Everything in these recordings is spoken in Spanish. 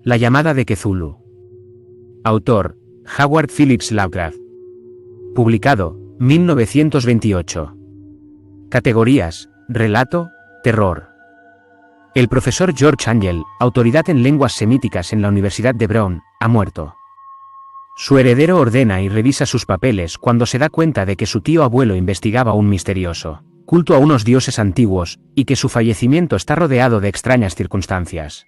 La llamada de Cthulhu. Autor, Howard Phillips Lovecraft. Publicado, 1928. Categorías, relato, terror. El profesor George Angell, autoridad en lenguas semíticas en la Universidad de Brown, ha muerto. Su heredero ordena y revisa sus papeles cuando se da cuenta de que su tío abuelo investigaba un misterioso culto a unos dioses antiguos, y que su fallecimiento está rodeado de extrañas circunstancias.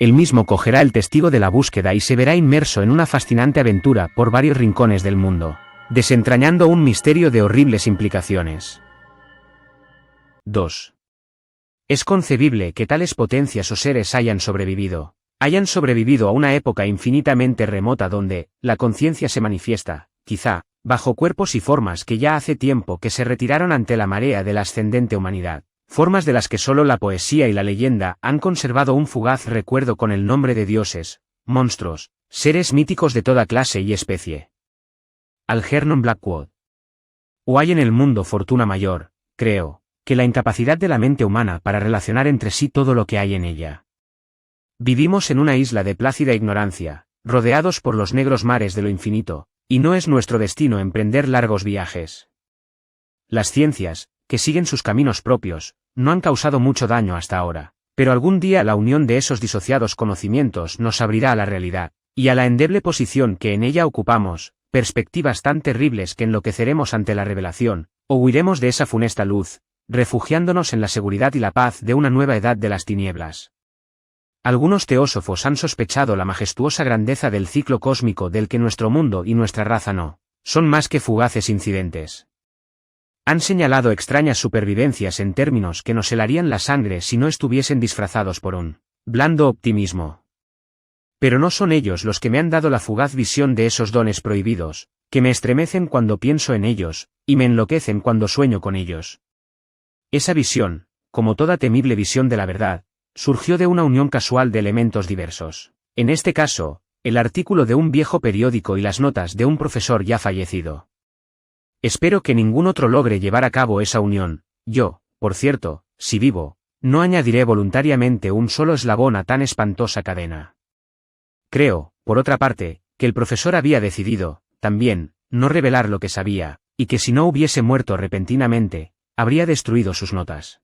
Él mismo cogerá el testigo de la búsqueda y se verá inmerso en una fascinante aventura por varios rincones del mundo, desentrañando un misterio de horribles implicaciones. 2. Es concebible que tales potencias o seres hayan sobrevivido a una época infinitamente remota donde la conciencia se manifiesta, quizá, bajo cuerpos y formas que ya hace tiempo que se retiraron ante la marea de la ascendente humanidad, formas de las que solo la poesía y la leyenda han conservado un fugaz recuerdo con el nombre de dioses, monstruos, seres míticos de toda clase y especie. Algernon Blackwood. O hay en el mundo fortuna mayor, creo, que la incapacidad de la mente humana para relacionar entre sí todo lo que hay en ella. Vivimos en una isla de plácida ignorancia, rodeados por los negros mares de lo infinito, y no es nuestro destino emprender largos viajes. Las ciencias, que siguen sus caminos propios, no han causado mucho daño hasta ahora, pero algún día la unión de esos disociados conocimientos nos abrirá a la realidad, y a la endeble posición que en ella ocupamos, perspectivas tan terribles que enloqueceremos ante la revelación, o huiremos de esa funesta luz, refugiándonos en la seguridad y la paz de una nueva edad de las tinieblas. Algunos teósofos han sospechado la majestuosa grandeza del ciclo cósmico del que nuestro mundo y nuestra raza no son más que fugaces incidentes. Han señalado extrañas supervivencias en términos que nos helarían la sangre si no estuviesen disfrazados por un blando optimismo. Pero no son ellos los que me han dado la fugaz visión de esos dones prohibidos, que me estremecen cuando pienso en ellos, y me enloquecen cuando sueño con ellos. Esa visión, como toda temible visión de la verdad, surgió de una unión casual de elementos diversos. En este caso, el artículo de un viejo periódico y las notas de un profesor ya fallecido. Espero que ningún otro logre llevar a cabo esa unión. Yo, por cierto, si vivo, no añadiré voluntariamente un solo eslabón a tan espantosa cadena. Creo, por otra parte, que el profesor había decidido, también, no revelar lo que sabía, y que si no hubiese muerto repentinamente, habría destruido sus notas.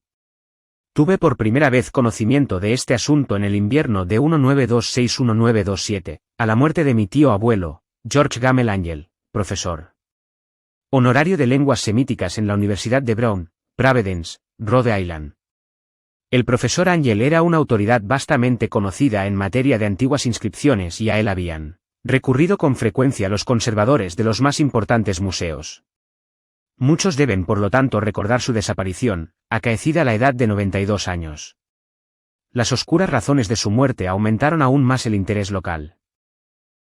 Tuve por primera vez conocimiento de este asunto en el invierno de 1926-1927, a la muerte de mi tío abuelo, George Gamel Angell, profesor honorario de lenguas semíticas en la Universidad de Brown, Providence, Rhode Island. El profesor Angell era una autoridad vastamente conocida en materia de antiguas inscripciones y a él habían recurrido con frecuencia los conservadores de los más importantes museos. Muchos deben por lo tanto recordar su desaparición, acaecida a la edad de 92 años. Las oscuras razones de su muerte aumentaron aún más el interés local.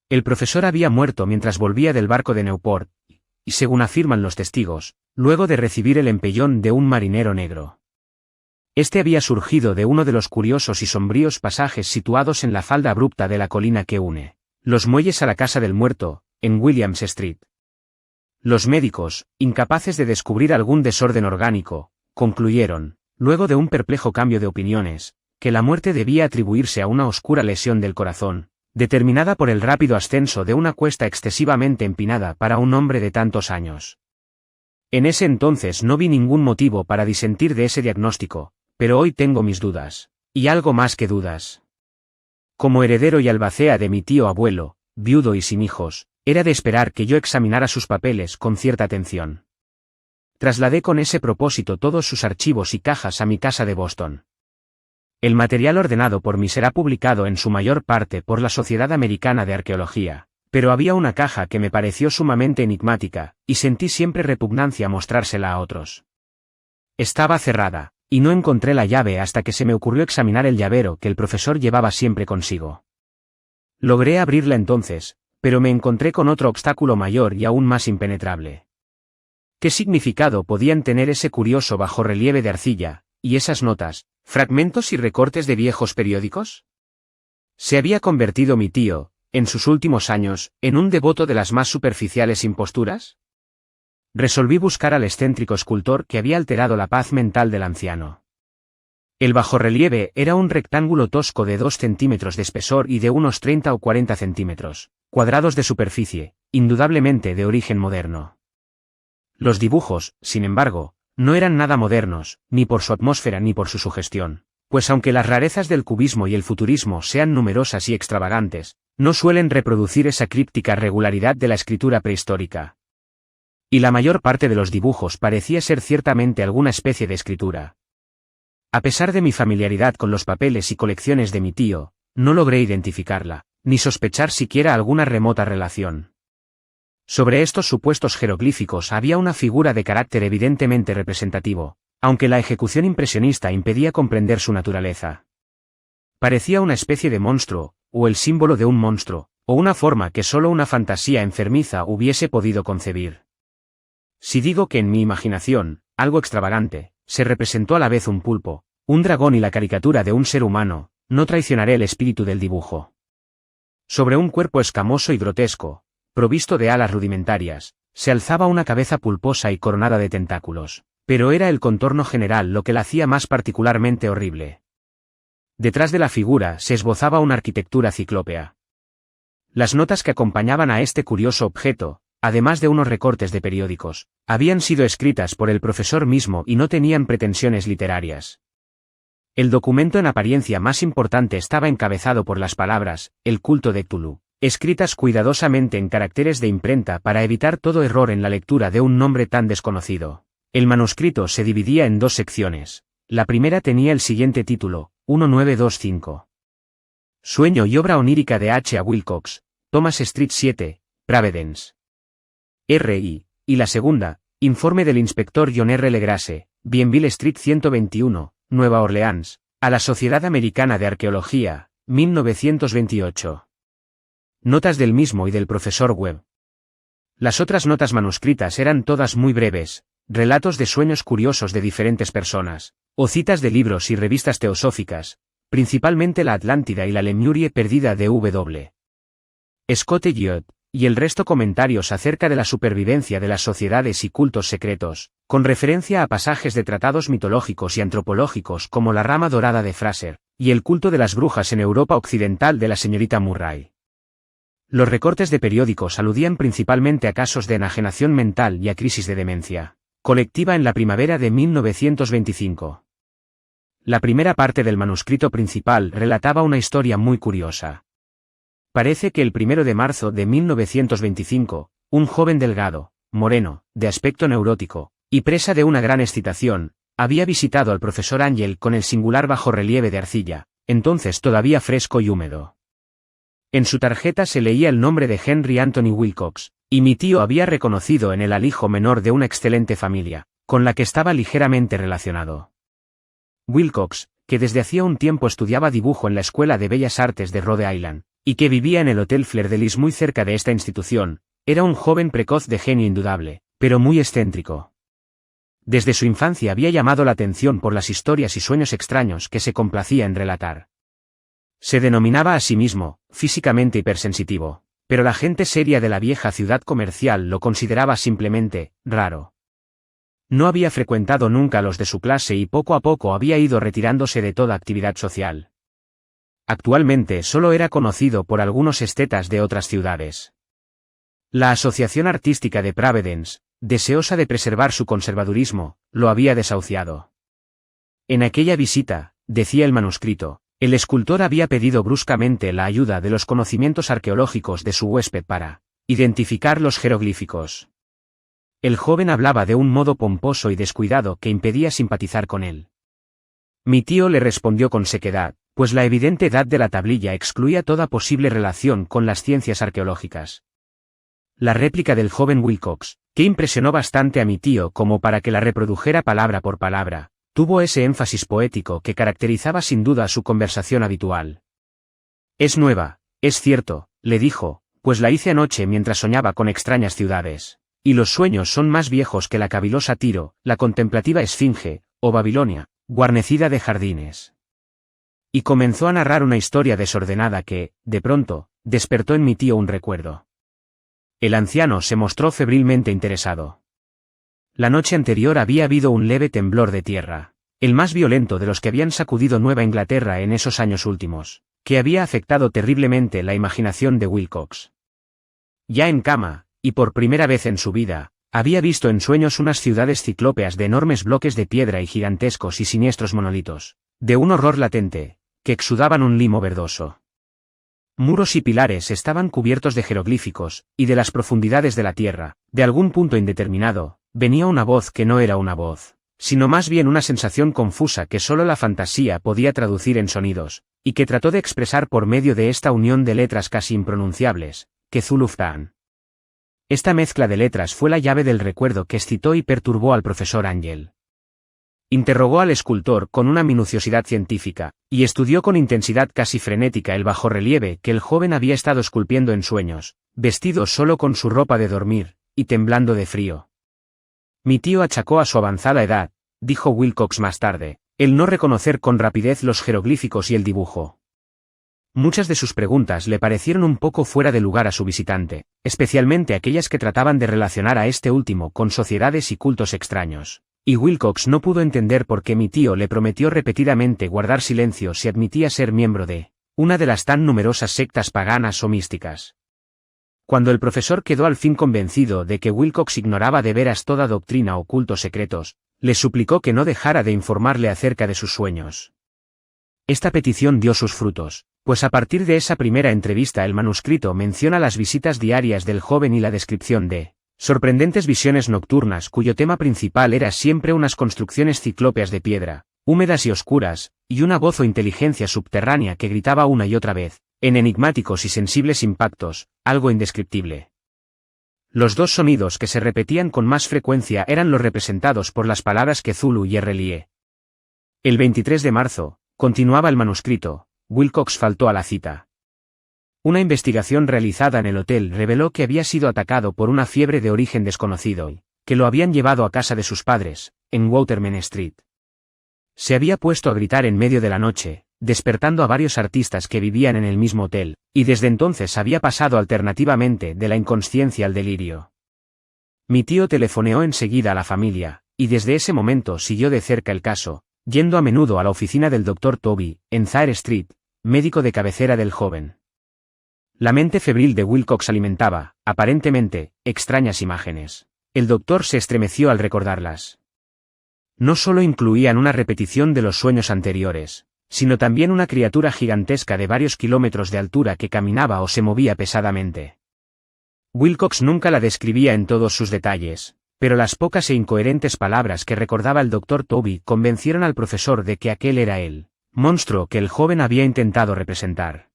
El profesor había muerto mientras volvía del barco de Newport, y según afirman los testigos, luego de recibir el empellón de un marinero negro. Este había surgido de uno de los curiosos y sombríos pasajes situados en la falda abrupta de la colina que une los muelles a la casa del muerto, en Williams Street. Los médicos, incapaces de descubrir algún desorden orgánico, concluyeron, luego de un perplejo cambio de opiniones, que la muerte debía atribuirse a una oscura lesión del corazón, determinada por el rápido ascenso de una cuesta excesivamente empinada para un hombre de tantos años. En ese entonces no vi ningún motivo para disentir de ese diagnóstico, pero hoy tengo mis dudas, y algo más que dudas. Como heredero y albacea de mi tío abuelo, viudo y sin hijos, era de esperar que yo examinara sus papeles con cierta atención. Trasladé con ese propósito todos sus archivos y cajas a mi casa de Boston. El material ordenado por mí será publicado en su mayor parte por la Sociedad Americana de Arqueología, pero había una caja que me pareció sumamente enigmática, y sentí siempre repugnancia mostrársela a otros. Estaba cerrada, y no encontré la llave hasta que se me ocurrió examinar el llavero que el profesor llevaba siempre consigo. Logré abrirla entonces, pero me encontré con otro obstáculo mayor y aún más impenetrable. ¿Qué significado podían tener ese curioso bajorrelieve de arcilla, y esas notas, fragmentos y recortes de viejos periódicos? ¿Se había convertido mi tío, en sus últimos años, en un devoto de las más superficiales imposturas? Resolví buscar al excéntrico escultor que había alterado la paz mental del anciano. El bajorrelieve era un rectángulo tosco de 2 centímetros de espesor y de unos 30 o 40 centímetros cuadrados de superficie, indudablemente de origen moderno. Los dibujos, sin embargo, no eran nada modernos, ni por su atmósfera ni por su sugestión, pues aunque las rarezas del cubismo y el futurismo sean numerosas y extravagantes, no suelen reproducir esa críptica regularidad de la escritura prehistórica. Y la mayor parte de los dibujos parecía ser ciertamente alguna especie de escritura. A pesar de mi familiaridad con los papeles y colecciones de mi tío, no logré identificarla, ni sospechar siquiera alguna remota relación. Sobre estos supuestos jeroglíficos había una figura de carácter evidentemente representativo, aunque la ejecución impresionista impedía comprender su naturaleza. Parecía una especie de monstruo, o el símbolo de un monstruo, o una forma que solo una fantasía enfermiza hubiese podido concebir. Si digo que en mi imaginación, algo extravagante, se representó a la vez un pulpo, un dragón y la caricatura de un ser humano, no traicionaré el espíritu del dibujo. Sobre un cuerpo escamoso y grotesco, provisto de alas rudimentarias, se alzaba una cabeza pulposa y coronada de tentáculos, pero era el contorno general lo que la hacía más particularmente horrible. Detrás de la figura se esbozaba una arquitectura ciclópea. Las notas que acompañaban a este curioso objeto, además de unos recortes de periódicos, habían sido escritas por el profesor mismo y no tenían pretensiones literarias. El documento en apariencia más importante estaba encabezado por las palabras, el culto de Cthulhu, escritas cuidadosamente en caracteres de imprenta para evitar todo error en la lectura de un nombre tan desconocido. El manuscrito se dividía en 2 secciones. La primera tenía el siguiente título, 1925. Sueño y obra onírica de H. A. Wilcox, Thomas Street 7, Providence. R.I. Y la segunda, informe del inspector John R. Legrasse, Bienville Street 121, Nueva Orleans, a la Sociedad Americana de Arqueología, 1928. Notas del mismo y del profesor Webb. Las otras notas manuscritas eran todas muy breves, relatos de sueños curiosos de diferentes personas, o citas de libros y revistas teosóficas, principalmente la Atlántida y la Lemurie perdida de W. Scott Elliot, y el resto comentarios acerca de la supervivencia de las sociedades y cultos secretos, con referencia a pasajes de tratados mitológicos y antropológicos como La rama dorada de Fraser, y el culto de las brujas en Europa occidental de la señorita Murray. Los recortes de periódicos aludían principalmente a casos de enajenación mental y a crisis de demencia colectiva en la primavera de 1925. La primera parte del manuscrito principal relataba una historia muy curiosa. Parece que el 1 de marzo de 1925, un joven delgado, moreno, de aspecto neurótico, y presa de una gran excitación, había visitado al profesor Ángel con el singular bajorrelieve de arcilla, entonces todavía fresco y húmedo. En su tarjeta se leía el nombre de Henry Anthony Wilcox, y mi tío había reconocido en él al hijo menor de una excelente familia, con la que estaba ligeramente relacionado. Wilcox, que desde hacía un tiempo estudiaba dibujo en la Escuela de Bellas Artes de Rhode Island, y que vivía en el Hotel Fleur de Lis muy cerca de esta institución, era un joven precoz de genio indudable, pero muy excéntrico. Desde su infancia había llamado la atención por las historias y sueños extraños que se complacía en relatar. Se denominaba a sí mismo, físicamente hipersensitivo, pero la gente seria de la vieja ciudad comercial lo consideraba simplemente raro. No había frecuentado nunca a los de su clase y poco a poco había ido retirándose de toda actividad social. Actualmente solo era conocido por algunos estetas de otras ciudades. La Asociación Artística de Providence, deseosa de preservar su conservadurismo, lo había desahuciado. En aquella visita, decía el manuscrito, el escultor había pedido bruscamente la ayuda de los conocimientos arqueológicos de su huésped para identificar los jeroglíficos. El joven hablaba de un modo pomposo y descuidado que impedía simpatizar con él. Mi tío le respondió con sequedad, pues la evidente edad de la tablilla excluía toda posible relación con las ciencias arqueológicas. La réplica del joven Wilcox, que impresionó bastante a mi tío como para que la reprodujera palabra por palabra, tuvo ese énfasis poético que caracterizaba sin duda su conversación habitual. Es nueva, es cierto, le dijo, pues la hice anoche mientras soñaba con extrañas ciudades. Y los sueños son más viejos que la cavilosa Tiro, la contemplativa Esfinge, o Babilonia, guarnecida de jardines. Y comenzó a narrar una historia desordenada que, de pronto, despertó en mi tío un recuerdo. El anciano se mostró febrilmente interesado. La noche anterior había habido un leve temblor de tierra. el más violento de los que habían sacudido Nueva Inglaterra en esos años últimos, que había afectado terriblemente la imaginación de Wilcox. Ya en cama, y por primera vez en su vida, había visto en sueños unas ciudades ciclópeas de enormes bloques de piedra y gigantescos y siniestros monolitos, de un horror latente, que exudaban un limo verdoso. Muros y pilares estaban cubiertos de jeroglíficos, y de las profundidades de la tierra, de algún punto indeterminado, venía una voz que no era una voz, sino más bien una sensación confusa que sólo la fantasía podía traducir en sonidos, y que trató de expresar por medio de esta unión de letras casi impronunciables, que Zuluftan. Esta mezcla de letras fue la llave del recuerdo que excitó y perturbó al profesor Ángel. Interrogó al escultor con una minuciosidad científica, y estudió con intensidad casi frenética el bajorrelieve que el joven había estado esculpiendo en sueños, vestido solo con su ropa de dormir, y temblando de frío. Mi tío achacó a su avanzada edad, dijo Wilcox más tarde, el no reconocer con rapidez los jeroglíficos y el dibujo. Muchas de sus preguntas le parecieron un poco fuera de lugar a su visitante, especialmente aquellas que trataban de relacionar a este último con sociedades y cultos extraños. Y Wilcox no pudo entender por qué mi tío le prometió repetidamente guardar silencio si admitía ser miembro de una de las tan numerosas sectas paganas o místicas. Cuando el profesor quedó al fin convencido de que Wilcox ignoraba de veras toda doctrina o cultos secretos, le suplicó que no dejara de informarle acerca de sus sueños. Esta petición dio sus frutos, pues a partir de esa primera entrevista el manuscrito menciona las visitas diarias del joven y la descripción de sorprendentes visiones nocturnas cuyo tema principal era siempre unas construcciones ciclópeas de piedra, húmedas y oscuras, y una voz o inteligencia subterránea que gritaba una y otra vez, en enigmáticos y sensibles impactos, algo indescriptible. Los dos sonidos que se repetían con más frecuencia eran los representados por las palabras que Zulu y Relie. El 23 de marzo, continuaba el manuscrito, Wilcox faltó a la cita. Una investigación realizada en el hotel reveló que había sido atacado por una fiebre de origen desconocido y que lo habían llevado a casa de sus padres, en Waterman Street. Se había puesto a gritar en medio de la noche, despertando a varios artistas que vivían en el mismo hotel, y desde entonces había pasado alternativamente de la inconsciencia al delirio. Mi tío telefoneó enseguida a la familia, y desde ese momento siguió de cerca el caso, yendo a menudo a la oficina del Dr. Toby, en Zaire Street, médico de cabecera del joven. La mente febril de Wilcox alimentaba, aparentemente, extrañas imágenes. El doctor se estremeció al recordarlas. No solo incluían una repetición de los sueños anteriores, sino también una criatura gigantesca de varios kilómetros de altura que caminaba o se movía pesadamente. Wilcox nunca la describía en todos sus detalles, pero las pocas e incoherentes palabras que recordaba el Dr. Toby convencieron al profesor de que aquel era el monstruo que el joven había intentado representar.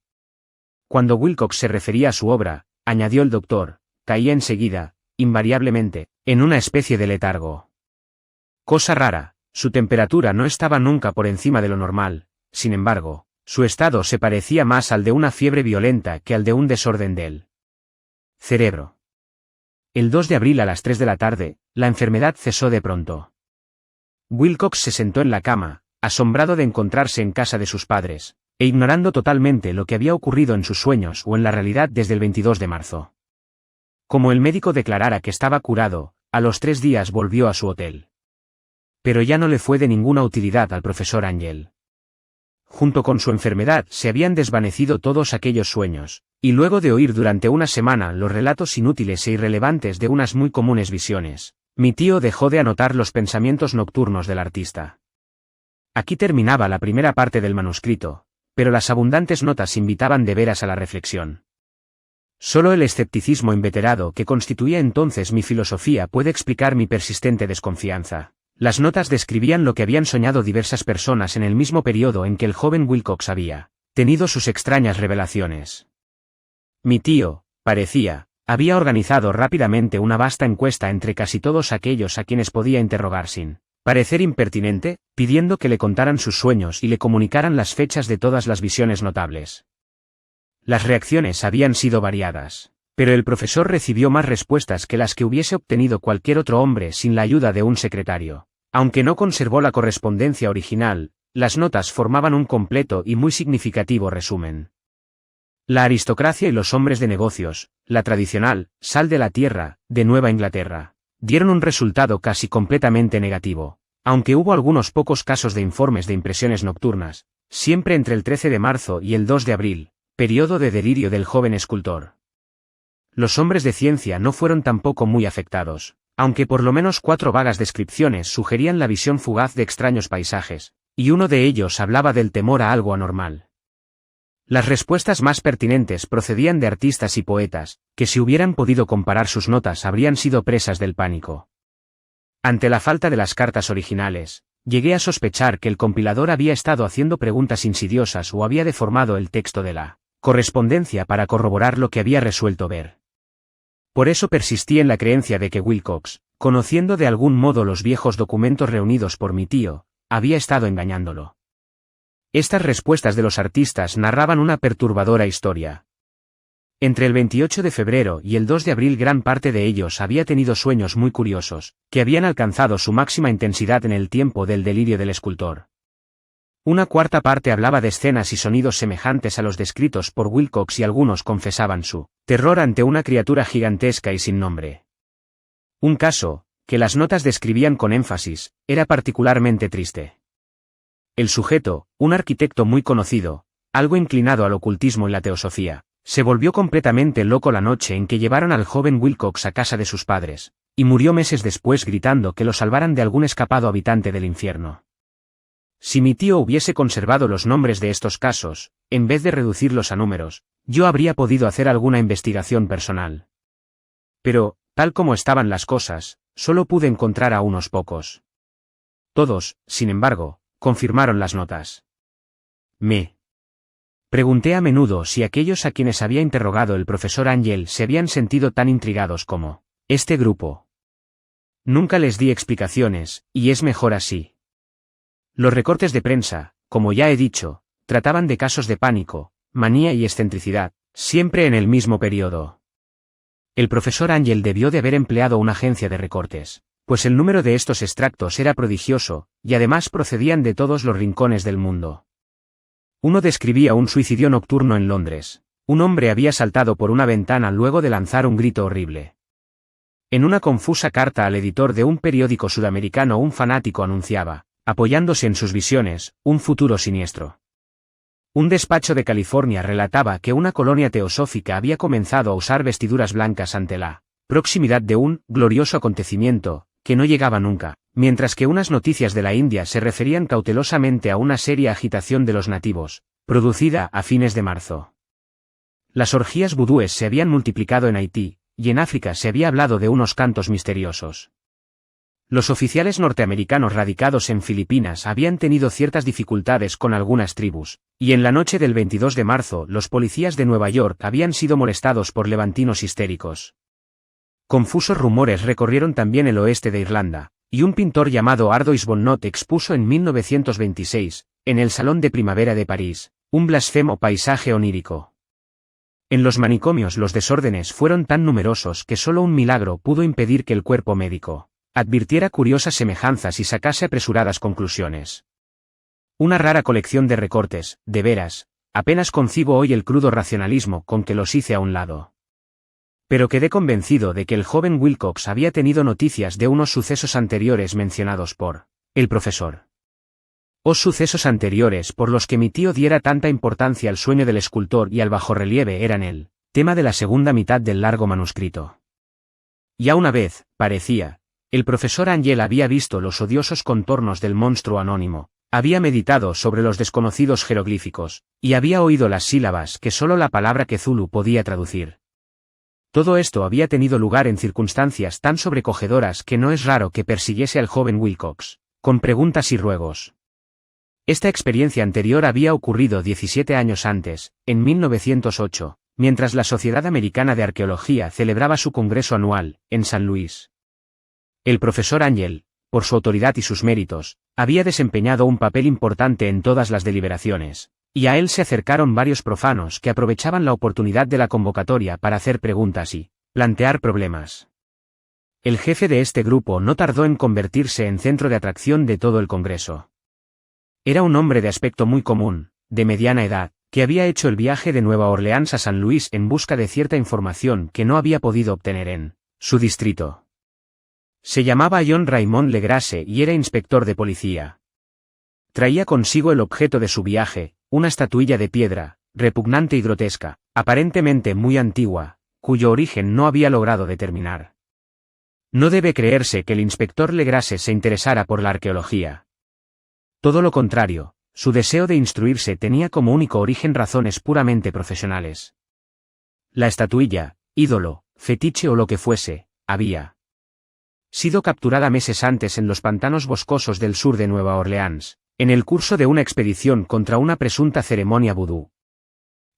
Cuando Wilcox se refería a su obra, añadió el doctor, caía enseguida, invariablemente, en una especie de letargo. Cosa rara, su temperatura no estaba nunca por encima de lo normal, sin embargo, su estado se parecía más al de una fiebre violenta que al de un desorden del cerebro. El 2 de abril a las 3 de la tarde, la enfermedad cesó de pronto. Wilcox se sentó en la cama, asombrado de encontrarse en casa de sus padres, e ignorando totalmente lo que había ocurrido en sus sueños o en la realidad desde el 22 de marzo. Como el médico declarara que estaba curado, a los 3 días volvió a su hotel. Pero ya no le fue de ninguna utilidad al profesor Ángel. Junto con su enfermedad se habían desvanecido todos aquellos sueños, y luego de oír durante una semana los relatos inútiles e irrelevantes de unas muy comunes visiones, mi tío dejó de anotar los pensamientos nocturnos del artista. Aquí terminaba la primera parte del manuscrito, pero las abundantes notas invitaban de veras a la reflexión. Solo el escepticismo inveterado que constituía entonces mi filosofía puede explicar mi persistente desconfianza. Las notas describían lo que habían soñado diversas personas en el mismo periodo en que el joven Wilcox había tenido sus extrañas revelaciones. Mi tío, parecía, había organizado rápidamente una vasta encuesta entre casi todos aquellos a quienes podía interrogar sin parecer impertinente, pidiendo que le contaran sus sueños y le comunicaran las fechas de todas las visiones notables. Las reacciones habían sido variadas, pero el profesor recibió más respuestas que las que hubiese obtenido cualquier otro hombre sin la ayuda de un secretario. Aunque no conservó la correspondencia original, las notas formaban un completo y muy significativo resumen. La aristocracia y los hombres de negocios, la tradicional sal de la tierra de Nueva Inglaterra, dieron un resultado casi completamente negativo. Aunque hubo algunos pocos casos de informes de impresiones nocturnas, siempre entre el 13 de marzo y el 2 de abril, periodo de delirio del joven escultor. Los hombres de ciencia no fueron tampoco muy afectados, aunque por lo menos 4 vagas descripciones sugerían la visión fugaz de extraños paisajes, y uno de ellos hablaba del temor a algo anormal. Las respuestas más pertinentes procedían de artistas y poetas, que si hubieran podido comparar sus notas habrían sido presas del pánico. Ante la falta de las cartas originales, llegué a sospechar que el compilador había estado haciendo preguntas insidiosas o había deformado el texto de la correspondencia para corroborar lo que había resuelto ver. Por eso persistí en la creencia de que Wilcox, conociendo de algún modo los viejos documentos reunidos por mi tío, había estado engañándolo. Estas respuestas de los artistas narraban una perturbadora historia. Entre el 28 de febrero y el 2 de abril gran parte de ellos había tenido sueños muy curiosos, que habían alcanzado su máxima intensidad en el tiempo del delirio del escultor. Una cuarta parte hablaba de escenas y sonidos semejantes a los descritos por Wilcox y algunos confesaban su terror ante una criatura gigantesca y sin nombre. Un caso, que las notas describían con énfasis, era particularmente triste. El sujeto, un arquitecto muy conocido, algo inclinado al ocultismo y la teosofía, se volvió completamente loco la noche en que llevaron al joven Wilcox a casa de sus padres, y murió meses después gritando que lo salvaran de algún escapado habitante del infierno. Si mi tío hubiese conservado los nombres de estos casos, en vez de reducirlos a números, yo habría podido hacer alguna investigación personal. Pero, tal como estaban las cosas, solo pude encontrar a unos pocos. Todos, sin embargo, confirmaron las notas. Me pregunté a menudo si aquellos a quienes había interrogado el profesor Ángel se habían sentido tan intrigados como este grupo. Nunca les di explicaciones, y es mejor así. Los recortes de prensa, como ya he dicho, trataban de casos de pánico, manía y excentricidad, siempre en el mismo periodo. El profesor Ángel debió de haber empleado una agencia de recortes, pues el número de estos extractos era prodigioso, y además procedían de todos los rincones del mundo. Uno describía un suicidio nocturno en Londres. Un hombre había saltado por una ventana luego de lanzar un grito horrible. En una confusa carta al editor de un periódico sudamericano un fanático anunciaba, apoyándose en sus visiones, un futuro siniestro. Un despacho de California relataba que una colonia teosófica había comenzado a usar vestiduras blancas ante la proximidad de un glorioso acontecimiento, que no llegaba nunca, mientras que unas noticias de la India se referían cautelosamente a una seria agitación de los nativos, producida a fines de marzo. Las orgías vudúes se habían multiplicado en Haití, y en África se había hablado de unos cantos misteriosos. Los oficiales norteamericanos radicados en Filipinas habían tenido ciertas dificultades con algunas tribus, y en la noche del 22 de marzo los policías de Nueva York habían sido molestados por levantinos histéricos. Confusos rumores recorrieron también el oeste de Irlanda, y un pintor llamado Ardois Bonnot expuso en 1926, en el Salón de Primavera de París, un blasfemo paisaje onírico. En los manicomios los desórdenes fueron tan numerosos que solo un milagro pudo impedir que el cuerpo médico advirtiera curiosas semejanzas y sacase apresuradas conclusiones. Una rara colección de recortes, de veras, apenas concibo hoy el crudo racionalismo con que los hice a un lado. Pero quedé convencido de que el joven Wilcox había tenido noticias de unos sucesos anteriores mencionados por el profesor. Sucesos anteriores por los que mi tío diera tanta importancia al sueño del escultor y al bajorrelieve eran el tema de la segunda mitad del largo manuscrito. Ya una vez, parecía, el profesor Ángel había visto los odiosos contornos del monstruo anónimo, había meditado sobre los desconocidos jeroglíficos, y había oído las sílabas que solo la palabra Cthulhu podía traducir. Todo esto había tenido lugar en circunstancias tan sobrecogedoras que no es raro que persiguiese al joven Wilcox, con preguntas y ruegos. Esta experiencia anterior había ocurrido 17 años antes, en 1908, mientras la Sociedad Americana de Arqueología celebraba su congreso anual, en San Luis. El profesor Ángel, por su autoridad y sus méritos, había desempeñado un papel importante en todas las deliberaciones, y a él se acercaron varios profanos que aprovechaban la oportunidad de la convocatoria para hacer preguntas y plantear problemas. El jefe de este grupo no tardó en convertirse en centro de atracción de todo el congreso. Era un hombre de aspecto muy común, de mediana edad, que había hecho el viaje de Nueva Orleans a San Luis en busca de cierta información que no había podido obtener en su distrito. Se llamaba John Raymond Legrasse y era inspector de policía. Traía consigo el objeto de su viaje, una estatuilla de piedra, repugnante y grotesca, aparentemente muy antigua, cuyo origen no había logrado determinar. No debe creerse que el inspector Legrasse se interesara por la arqueología. Todo lo contrario, su deseo de instruirse tenía como único origen razones puramente profesionales. La estatuilla, ídolo, fetiche o lo que fuese, había sido capturada meses antes en los pantanos boscosos del sur de Nueva Orleans, en el curso de una expedición contra una presunta ceremonia vudú.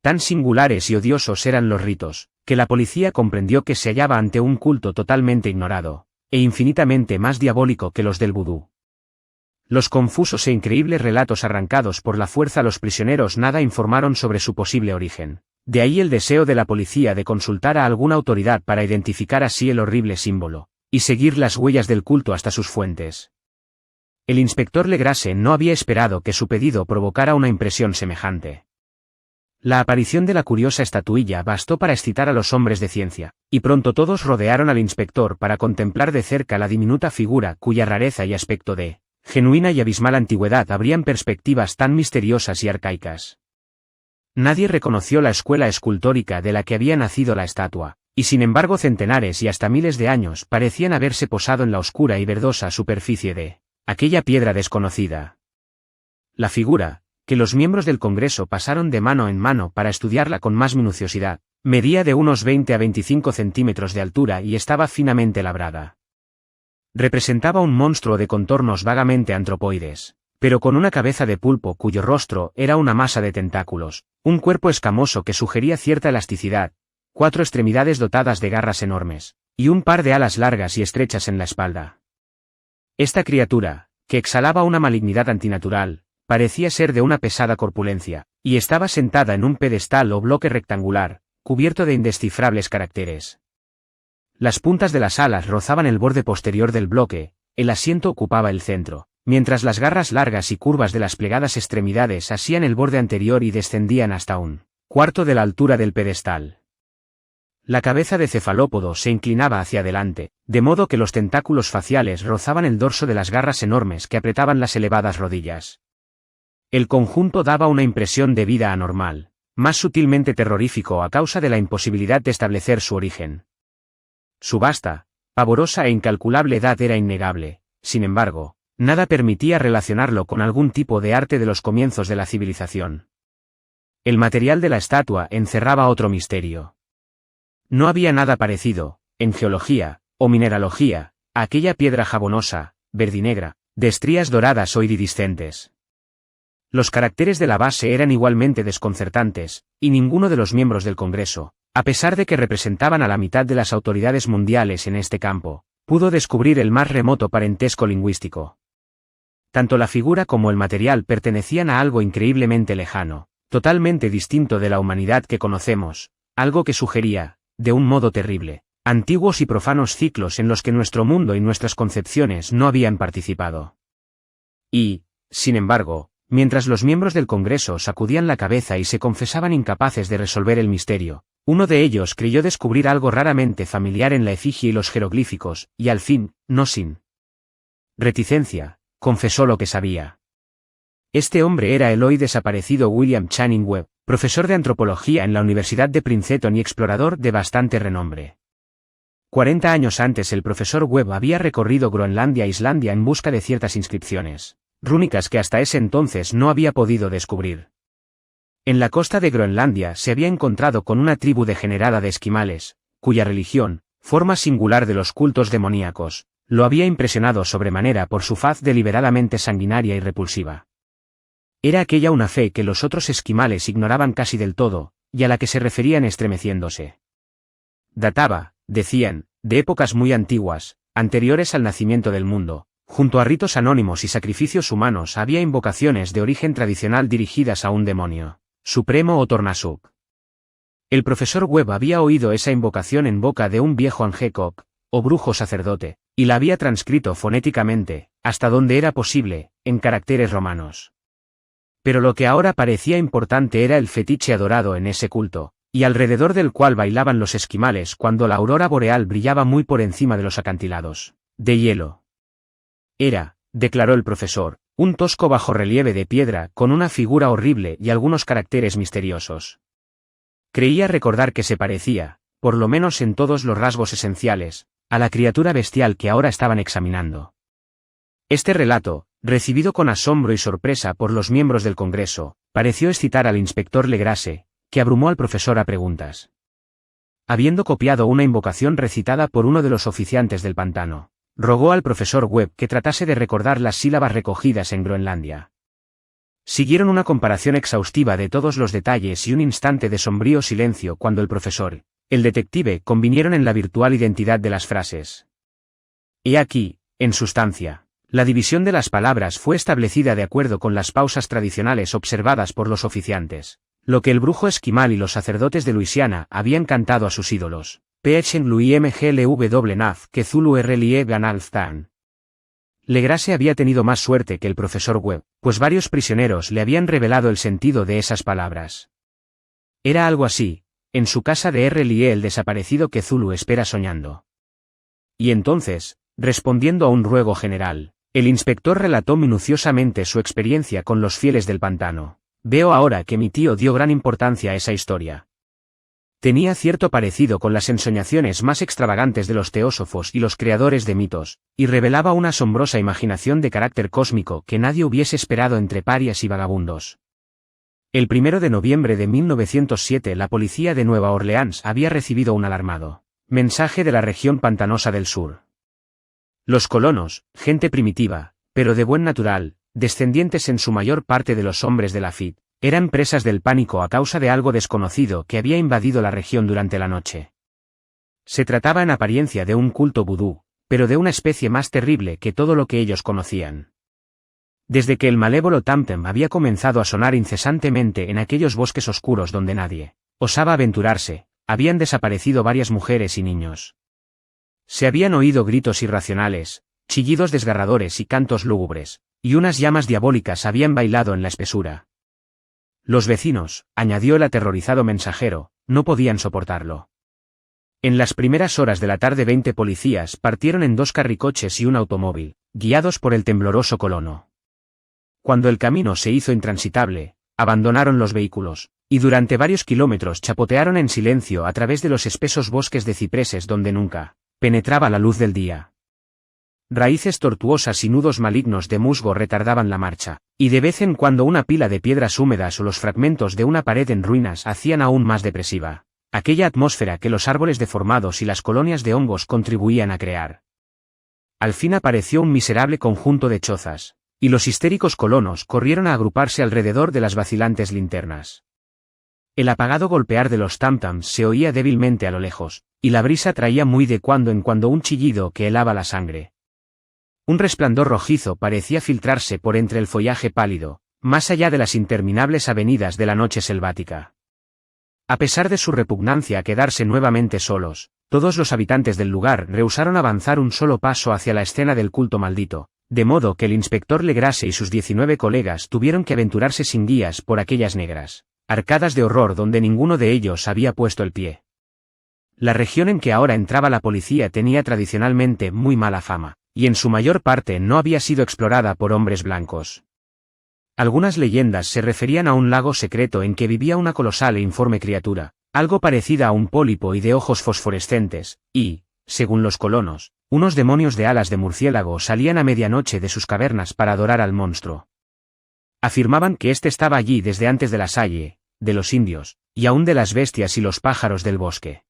Tan singulares y odiosos eran los ritos, que la policía comprendió que se hallaba ante un culto totalmente ignorado, e infinitamente más diabólico que los del vudú. Los confusos e increíbles relatos arrancados por la fuerza a los prisioneros nada informaron sobre su posible origen. De ahí el deseo de la policía de consultar a alguna autoridad para identificar así el horrible símbolo, y seguir las huellas del culto hasta sus fuentes. El inspector Legrasse no había esperado que su pedido provocara una impresión semejante. La aparición de la curiosa estatuilla bastó para excitar a los hombres de ciencia, y pronto todos rodearon al inspector para contemplar de cerca la diminuta figura cuya rareza y aspecto de genuina y abismal antigüedad abrían perspectivas tan misteriosas y arcaicas. Nadie reconoció la escuela escultórica de la que había nacido la estatua, y sin embargo centenares y hasta miles de años parecían haberse posado en la oscura y verdosa superficie de aquella piedra desconocida. La figura, que los miembros del Congreso pasaron de mano en mano para estudiarla con más minuciosidad, medía de unos 20 a 25 centímetros de altura y estaba finamente labrada. Representaba un monstruo de contornos vagamente antropoides, pero con una cabeza de pulpo cuyo rostro era una masa de tentáculos, un cuerpo escamoso que sugería cierta elasticidad, 4 extremidades dotadas de garras enormes, y un par de alas largas y estrechas en la espalda. Esta criatura, que exhalaba una malignidad antinatural, parecía ser de una pesada corpulencia, y estaba sentada en un pedestal o bloque rectangular, cubierto de indescifrables caracteres. Las puntas de las alas rozaban el borde posterior del bloque, el asiento ocupaba el centro, mientras las garras largas y curvas de las plegadas extremidades asían el borde anterior y descendían hasta un cuarto de la altura del pedestal. La cabeza de cefalópodo se inclinaba hacia adelante, de modo que los tentáculos faciales rozaban el dorso de las garras enormes que apretaban las elevadas rodillas. El conjunto daba una impresión de vida anormal, más sutilmente terrorífico a causa de la imposibilidad de establecer su origen. Su vasta, pavorosa e incalculable edad era innegable, sin embargo, nada permitía relacionarlo con algún tipo de arte de los comienzos de la civilización. El material de la estatua encerraba otro misterio. No había nada parecido, en geología, o mineralogía, a aquella piedra jabonosa, verdinegra, de estrías doradas o iridiscentes. Los caracteres de la base eran igualmente desconcertantes, y ninguno de los miembros del Congreso, a pesar de que representaban a la mitad de las autoridades mundiales en este campo, pudo descubrir el más remoto parentesco lingüístico. Tanto la figura como el material pertenecían a algo increíblemente lejano, totalmente distinto de la humanidad que conocemos, algo que sugería, de un modo terrible, antiguos y profanos ciclos en los que nuestro mundo y nuestras concepciones no habían participado. Y, sin embargo, mientras los miembros del Congreso sacudían la cabeza y se confesaban incapaces de resolver el misterio, uno de ellos creyó descubrir algo raramente familiar en la efigie y los jeroglíficos, y al fin, no sin reticencia, confesó lo que sabía. Este hombre era el hoy desaparecido William Channing Webb, profesor de antropología en la Universidad de Princeton y explorador de bastante renombre. 40 años antes el profesor Webb había recorrido Groenlandia e Islandia en busca de ciertas inscripciones rúnicas que hasta ese entonces no había podido descubrir. En la costa de Groenlandia se había encontrado con una tribu degenerada de esquimales, cuya religión, forma singular de los cultos demoníacos, lo había impresionado sobremanera por su faz deliberadamente sanguinaria y repulsiva. Era aquella una fe que los otros esquimales ignoraban casi del todo, y a la que se referían estremeciéndose. Databa, decían, de épocas muy antiguas, anteriores al nacimiento del mundo. Junto a ritos anónimos y sacrificios humanos había invocaciones de origen tradicional dirigidas a un demonio supremo o Tornasuk. El profesor Webb había oído esa invocación en boca de un viejo Angekok, o brujo sacerdote, y la había transcrito fonéticamente, hasta donde era posible, en caracteres romanos. Pero lo que ahora parecía importante era el fetiche adorado en ese culto, y alrededor del cual bailaban los esquimales cuando la aurora boreal brillaba muy por encima de los acantilados de hielo. Era, declaró el profesor, un tosco bajorrelieve de piedra con una figura horrible y algunos caracteres misteriosos. Creía recordar que se parecía, por lo menos en todos los rasgos esenciales, a la criatura bestial que ahora estaban examinando. Este relato, recibido con asombro y sorpresa por los miembros del Congreso, pareció excitar al inspector Legrasse, que abrumó al profesor a preguntas. Habiendo copiado una invocación recitada por uno de los oficiantes del pantano, rogó al profesor Webb que tratase de recordar las sílabas recogidas en Groenlandia. Siguieron una comparación exhaustiva de todos los detalles y un instante de sombrío silencio cuando el profesor, el detective convinieron en la virtual identidad de las frases. He aquí, en sustancia, la división de las palabras fue establecida de acuerdo con las pausas tradicionales observadas por los oficiantes, lo que el brujo esquimal y los sacerdotes de Luisiana habían cantado a sus ídolos. Ph. Louis MGLW Naf que Zulu RLIE Ganalftan. Legrasse había tenido más suerte que el profesor Webb, pues varios prisioneros le habían revelado el sentido de esas palabras. Era algo así: en su casa de RLIE el desaparecido que Zulu espera soñando. Y entonces, respondiendo a un ruego general, el inspector relató minuciosamente su experiencia con los fieles del pantano. Veo ahora que mi tío dio gran importancia a esa historia. Tenía cierto parecido con las ensoñaciones más extravagantes de los teósofos y los creadores de mitos, y revelaba una asombrosa imaginación de carácter cósmico que nadie hubiese esperado entre parias y vagabundos. El 1 de noviembre de 1907 la policía de Nueva Orleans había recibido un alarmado mensaje de la región pantanosa del sur. Los colonos, gente primitiva, pero de buen natural, descendientes en su mayor parte de los hombres de Lafitte, eran presas del pánico a causa de algo desconocido que había invadido la región durante la noche. Se trataba en apariencia de un culto vudú, pero de una especie más terrible que todo lo que ellos conocían. Desde que el malévolo Tamtem había comenzado a sonar incesantemente en aquellos bosques oscuros donde nadie osaba aventurarse, habían desaparecido varias mujeres y niños. Se habían oído gritos irracionales, chillidos desgarradores y cantos lúgubres, y unas llamas diabólicas habían bailado en la espesura. Los vecinos, añadió el aterrorizado mensajero, no podían soportarlo. En las primeras horas de la tarde 20 policías partieron en 2 carricoches y un automóvil, guiados por el tembloroso colono. Cuando el camino se hizo intransitable, abandonaron los vehículos, y durante varios kilómetros chapotearon en silencio a través de los espesos bosques de cipreses donde nunca penetraba la luz del día. Raíces tortuosas y nudos malignos de musgo retardaban la marcha, y de vez en cuando una pila de piedras húmedas o los fragmentos de una pared en ruinas hacían aún más depresiva aquella atmósfera que los árboles deformados y las colonias de hongos contribuían a crear. Al fin apareció un miserable conjunto de chozas, y los histéricos colonos corrieron a agruparse alrededor de las vacilantes linternas. El apagado golpear de los tam-tams se oía débilmente a lo lejos, y la brisa traía muy de cuando en cuando un chillido que helaba la sangre. Un resplandor rojizo parecía filtrarse por entre el follaje pálido, más allá de las interminables avenidas de la noche selvática. A pesar de su repugnancia a quedarse nuevamente solos, todos los habitantes del lugar rehusaron avanzar un solo paso hacia la escena del culto maldito, de modo que el inspector Legrasse y sus 19 colegas tuvieron que aventurarse sin guías por aquellas negras arcadas de horror donde ninguno de ellos había puesto el pie. La región en que ahora entraba la policía tenía tradicionalmente muy mala fama, y en su mayor parte no había sido explorada por hombres blancos. Algunas leyendas se referían a un lago secreto en que vivía una colosal e informe criatura, algo parecida a un pólipo y de ojos fosforescentes, y, según los colonos, unos demonios de alas de murciélago salían a medianoche de sus cavernas para adorar al monstruo. Afirmaban que éste estaba allí desde antes de la Salle, de los indios, y aún de las bestias y los pájaros del bosque.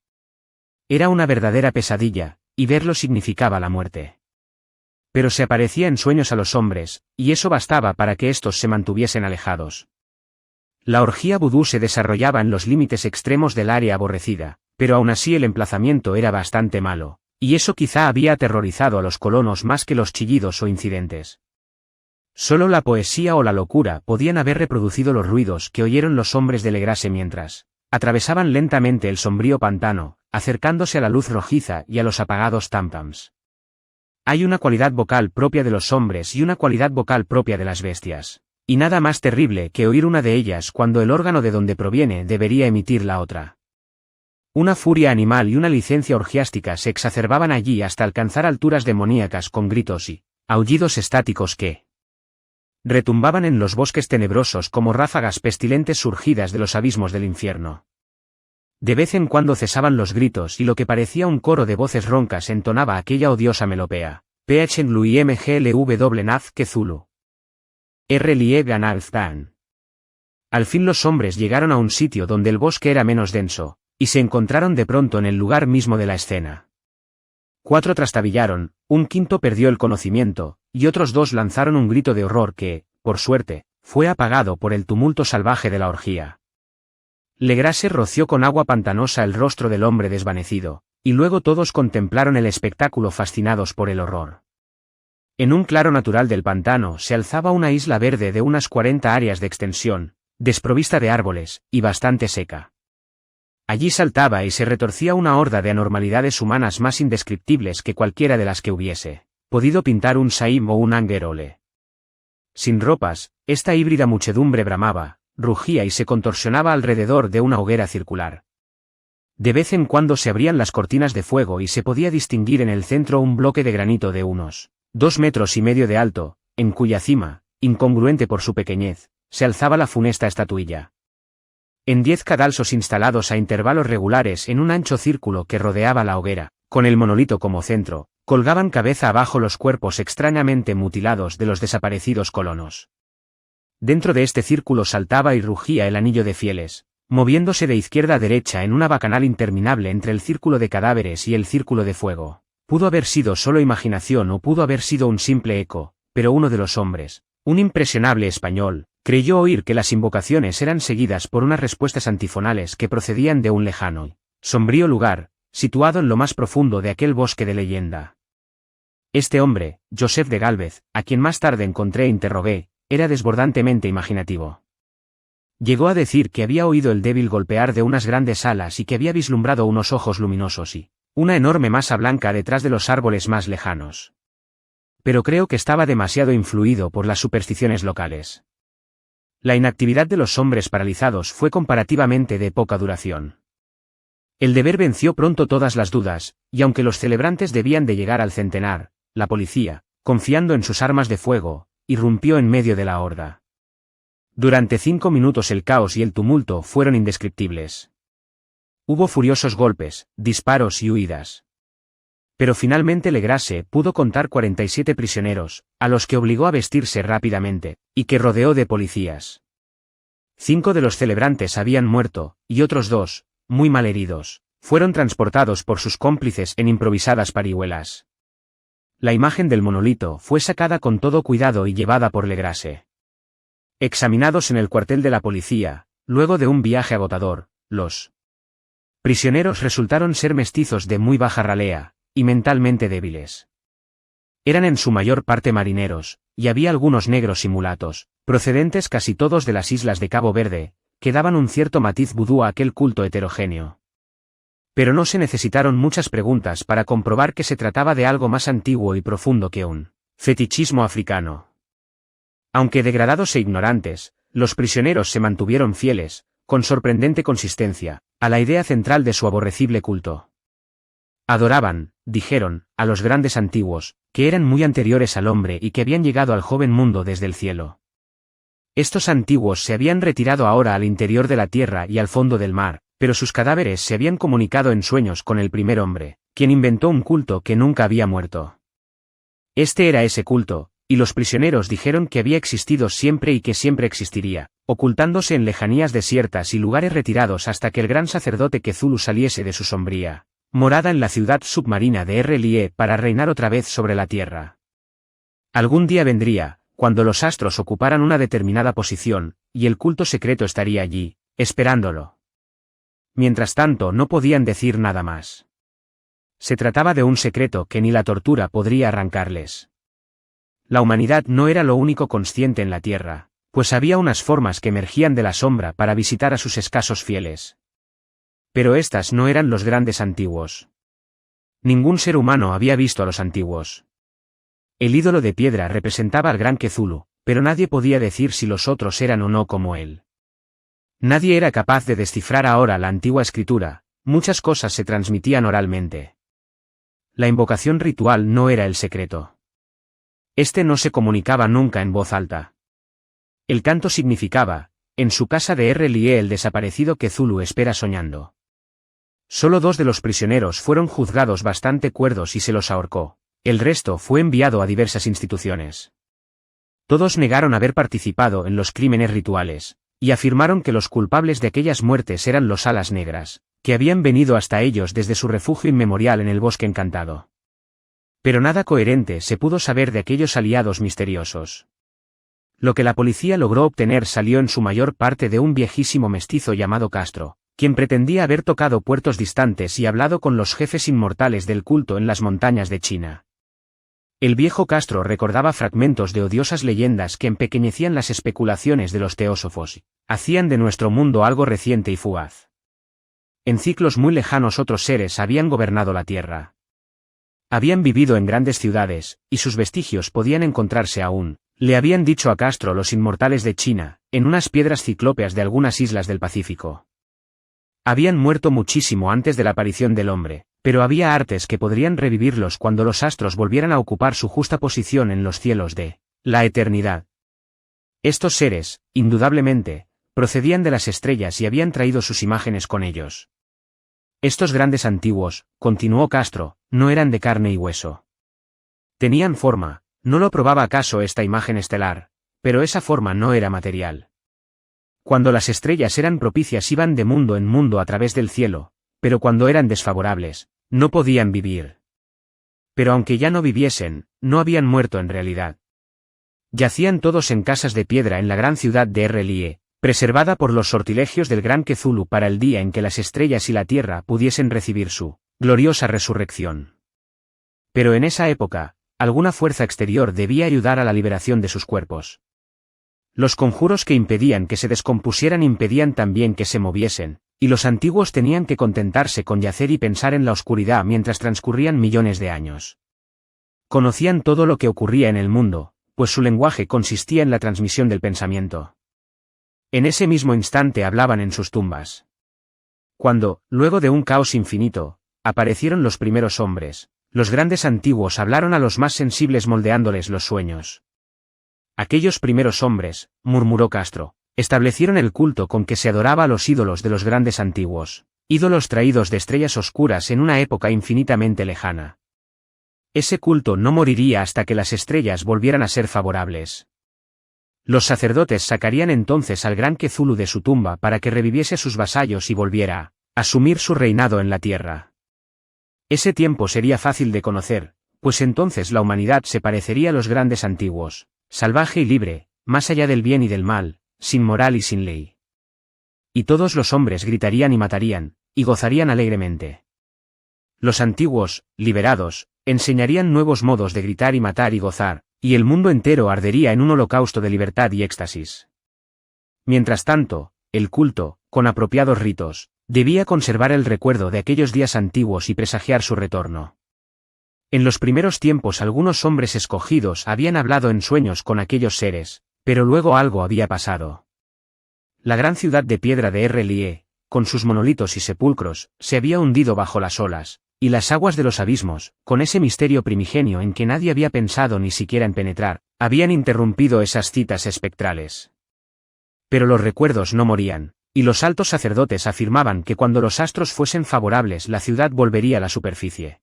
Era una verdadera pesadilla, y verlo significaba la muerte. Pero se aparecía en sueños a los hombres, y eso bastaba para que éstos se mantuviesen alejados. La orgía vudú se desarrollaba en los límites extremos del área aborrecida, pero aún así el emplazamiento era bastante malo, y eso quizá había aterrorizado a los colonos más que los chillidos o incidentes. Solo la poesía o la locura podían haber reproducido los ruidos que oyeron los hombres de Legrasse mientras atravesaban lentamente el sombrío pantano, acercándose a la luz rojiza y a los apagados tam-tams. Hay una cualidad vocal propia de los hombres y una cualidad vocal propia de las bestias, y nada más terrible que oír una de ellas cuando el órgano de donde proviene debería emitir la otra. Una furia animal y una licencia orgiástica se exacerbaban allí hasta alcanzar alturas demoníacas con gritos y aullidos estáticos que retumbaban en los bosques tenebrosos como ráfagas pestilentes surgidas de los abismos del infierno. De vez en cuando cesaban los gritos y lo que parecía un coro de voces roncas entonaba aquella odiosa melopea. PHNLUIMGLW Cthulhu. RLIE Ganalfdan. Al fin los hombres llegaron a un sitio donde el bosque era menos denso, y se encontraron de pronto en el lugar mismo de la escena. 4 trastabillaron, un quinto perdió el conocimiento, y otros 2 lanzaron un grito de horror que, por suerte, fue apagado por el tumulto salvaje de la orgía. Legrase roció con agua pantanosa el rostro del hombre desvanecido, y luego todos contemplaron el espectáculo fascinados por el horror. En un claro natural del pantano se alzaba una isla verde de unas 40 áreas de extensión, desprovista de árboles, y bastante seca. Allí saltaba y se retorcía una horda de anormalidades humanas más indescriptibles que cualquiera de las que hubiese podido pintar un Saim o un Angerole. Sin ropas, esta híbrida muchedumbre bramaba, rugía y se contorsionaba alrededor de una hoguera circular. De vez en cuando se abrían las cortinas de fuego y se podía distinguir en el centro un bloque de granito de unos 2,5 metros de alto, en cuya cima, incongruente por su pequeñez, se alzaba la funesta estatuilla. En 10 cadalsos instalados a intervalos regulares en un ancho círculo que rodeaba la hoguera, con el monolito como centro, colgaban cabeza abajo los cuerpos extrañamente mutilados de los desaparecidos colonos. Dentro de este círculo saltaba y rugía el anillo de fieles, moviéndose de izquierda a derecha en una bacanal interminable entre el círculo de cadáveres y el círculo de fuego. Pudo haber sido solo imaginación o pudo haber sido un simple eco, pero uno de los hombres, un impresionable español, creyó oír que las invocaciones eran seguidas por unas respuestas antifonales que procedían de un lejano y sombrío lugar, situado en lo más profundo de aquel bosque de leyenda. Este hombre, Joseph de Gálvez, a quien más tarde encontré e interrogué, era desbordantemente imaginativo. Llegó a decir que había oído el débil golpear de unas grandes alas y que había vislumbrado unos ojos luminosos y una enorme masa blanca detrás de los árboles más lejanos. Pero creo que estaba demasiado influido por las supersticiones locales. La inactividad de los hombres paralizados fue comparativamente de poca duración. El deber venció pronto todas las dudas, y aunque los celebrantes debían de llegar al centenar, la policía, confiando en sus armas de fuego, irrumpió en medio de la horda. Durante 5 minutos el caos y el tumulto fueron indescriptibles. Hubo furiosos golpes, disparos y huidas. Pero finalmente Legrase pudo contar 47 prisioneros, a los que obligó a vestirse rápidamente, y que rodeó de policías. 5 de los celebrantes habían muerto, y otros 2, muy mal heridos, fueron transportados por sus cómplices en improvisadas parihuelas. La imagen del monolito fue sacada con todo cuidado y llevada por Legrase. Examinados en el cuartel de la policía, luego de un viaje agotador, los prisioneros resultaron ser mestizos de muy baja ralea, y mentalmente débiles. Eran en su mayor parte marineros, y había algunos negros y mulatos, procedentes casi todos de las islas de Cabo Verde, que daban un cierto matiz vudú a aquel culto heterogéneo. Pero no se necesitaron muchas preguntas para comprobar que se trataba de algo más antiguo y profundo que un fetichismo africano. Aunque degradados e ignorantes, los prisioneros se mantuvieron fieles, con sorprendente consistencia, a la idea central de su aborrecible culto. Adoraban, dijeron, a los grandes antiguos, que eran muy anteriores al hombre y que habían llegado al joven mundo desde el cielo. Estos antiguos se habían retirado ahora al interior de la tierra y al fondo del mar, pero sus cadáveres se habían comunicado en sueños con el primer hombre, quien inventó un culto que nunca había muerto. Este era ese culto, y los prisioneros dijeron que había existido siempre y que siempre existiría, ocultándose en lejanías desiertas y lugares retirados hasta que el gran sacerdote Cthulhu saliese de su sombría morada en la ciudad submarina de RLIE para reinar otra vez sobre la tierra. Algún día vendría, cuando los astros ocuparan una determinada posición, y el culto secreto estaría allí, esperándolo. Mientras tanto no podían decir nada más. Se trataba de un secreto que ni la tortura podría arrancarles. La humanidad no era lo único consciente en la tierra, pues había unas formas que emergían de la sombra para visitar a sus escasos fieles. Pero estas no eran los grandes antiguos. Ningún ser humano había visto a los antiguos. El ídolo de piedra representaba al gran Cthulhu, pero nadie podía decir si los otros eran o no como él. Nadie era capaz de descifrar ahora la antigua escritura, muchas cosas se transmitían oralmente. La invocación ritual no era el secreto. Este no se comunicaba nunca en voz alta. El canto significaba, en su casa de Lie el desaparecido Cthulhu espera soñando. Solo 2 de los prisioneros fueron juzgados bastante cuerdos y se los ahorcó. El resto fue enviado a diversas instituciones. Todos negaron haber participado en los crímenes rituales, y afirmaron que los culpables de aquellas muertes eran los Alas Negras, que habían venido hasta ellos desde su refugio inmemorial en el Bosque Encantado. Pero nada coherente se pudo saber de aquellos aliados misteriosos. Lo que la policía logró obtener salió en su mayor parte de un viejísimo mestizo llamado Castro, quien pretendía haber tocado puertos distantes y hablado con los jefes inmortales del culto en las montañas de China. El viejo Castro recordaba fragmentos de odiosas leyendas que empequeñecían las especulaciones de los teósofos, hacían de nuestro mundo algo reciente y fugaz. En ciclos muy lejanos otros seres habían gobernado la Tierra. Habían vivido en grandes ciudades, y sus vestigios podían encontrarse aún, le habían dicho a Castro los inmortales de China, en unas piedras ciclópeas de algunas islas del Pacífico. Habían muerto muchísimo antes de la aparición del hombre, pero había artes que podrían revivirlos cuando los astros volvieran a ocupar su justa posición en los cielos de la eternidad. Estos seres, indudablemente, procedían de las estrellas y habían traído sus imágenes con ellos. Estos grandes antiguos, continuó Castro, no eran de carne y hueso. Tenían forma, no lo probaba acaso esta imagen estelar, pero esa forma no era material. Cuando las estrellas eran propicias iban de mundo en mundo a través del cielo, pero cuando eran desfavorables, no podían vivir. Pero aunque ya no viviesen, no habían muerto en realidad. Yacían todos en casas de piedra en la gran ciudad de Lie, preservada por los sortilegios del gran Cthulhu para el día en que las estrellas y la tierra pudiesen recibir su gloriosa resurrección. Pero en esa época, alguna fuerza exterior debía ayudar a la liberación de sus cuerpos. Los conjuros que impedían que se descompusieran impedían también que se moviesen, y los antiguos tenían que contentarse con yacer y pensar en la oscuridad mientras transcurrían millones de años. Conocían todo lo que ocurría en el mundo, pues su lenguaje consistía en la transmisión del pensamiento. En ese mismo instante hablaban en sus tumbas. Cuando, luego de un caos infinito, aparecieron los primeros hombres, los grandes antiguos hablaron a los más sensibles moldeándoles los sueños. Aquellos primeros hombres, murmuró Castro, establecieron el culto con que se adoraba a los ídolos de los grandes antiguos, ídolos traídos de estrellas oscuras en una época infinitamente lejana. Ese culto no moriría hasta que las estrellas volvieran a ser favorables. Los sacerdotes sacarían entonces al gran Cthulhu de su tumba para que reviviese a sus vasallos y volviera a asumir su reinado en la tierra. Ese tiempo sería fácil de conocer, pues entonces la humanidad se parecería a los grandes antiguos, salvaje y libre, más allá del bien y del mal, sin moral y sin ley. Y todos los hombres gritarían y matarían, y gozarían alegremente. Los antiguos, liberados, enseñarían nuevos modos de gritar y matar y gozar, y el mundo entero ardería en un holocausto de libertad y éxtasis. Mientras tanto, el culto, con apropiados ritos, debía conservar el recuerdo de aquellos días antiguos y presagiar su retorno. En los primeros tiempos algunos hombres escogidos habían hablado en sueños con aquellos seres, pero luego algo había pasado. La gran ciudad de piedra de Lie, con sus monolitos y sepulcros, se había hundido bajo las olas, y las aguas de los abismos, con ese misterio primigenio en que nadie había pensado ni siquiera en penetrar, habían interrumpido esas citas espectrales. Pero los recuerdos no morían, y los altos sacerdotes afirmaban que cuando los astros fuesen favorables la ciudad volvería a la superficie.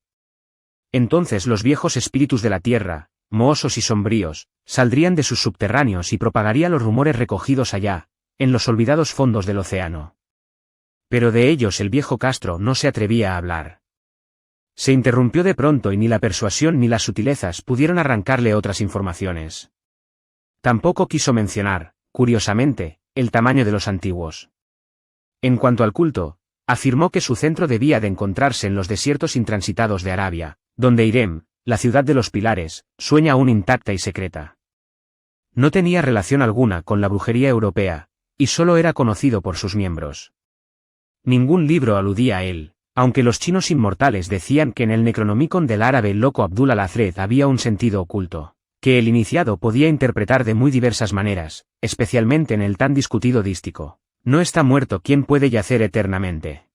Entonces los viejos espíritus de la tierra, mohosos y sombríos, saldrían de sus subterráneos y propagarían los rumores recogidos allá, en los olvidados fondos del océano. Pero de ellos el viejo Castro no se atrevía a hablar. Se interrumpió de pronto y ni la persuasión ni las sutilezas pudieron arrancarle otras informaciones. Tampoco quiso mencionar, curiosamente, el tamaño de los antiguos. En cuanto al culto, afirmó que su centro debía de encontrarse en los desiertos intransitados de Arabia, donde Irem, la ciudad de los pilares, sueña aún intacta y secreta. No tenía relación alguna con la brujería europea, y solo era conocido por sus miembros. Ningún libro aludía a él, aunque los chinos inmortales decían que en el Necronomicon del árabe loco Abdul al-Azred había un sentido oculto, que el iniciado podía interpretar de muy diversas maneras, especialmente en el tan discutido dístico: no está muerto quien puede yacer eternamente.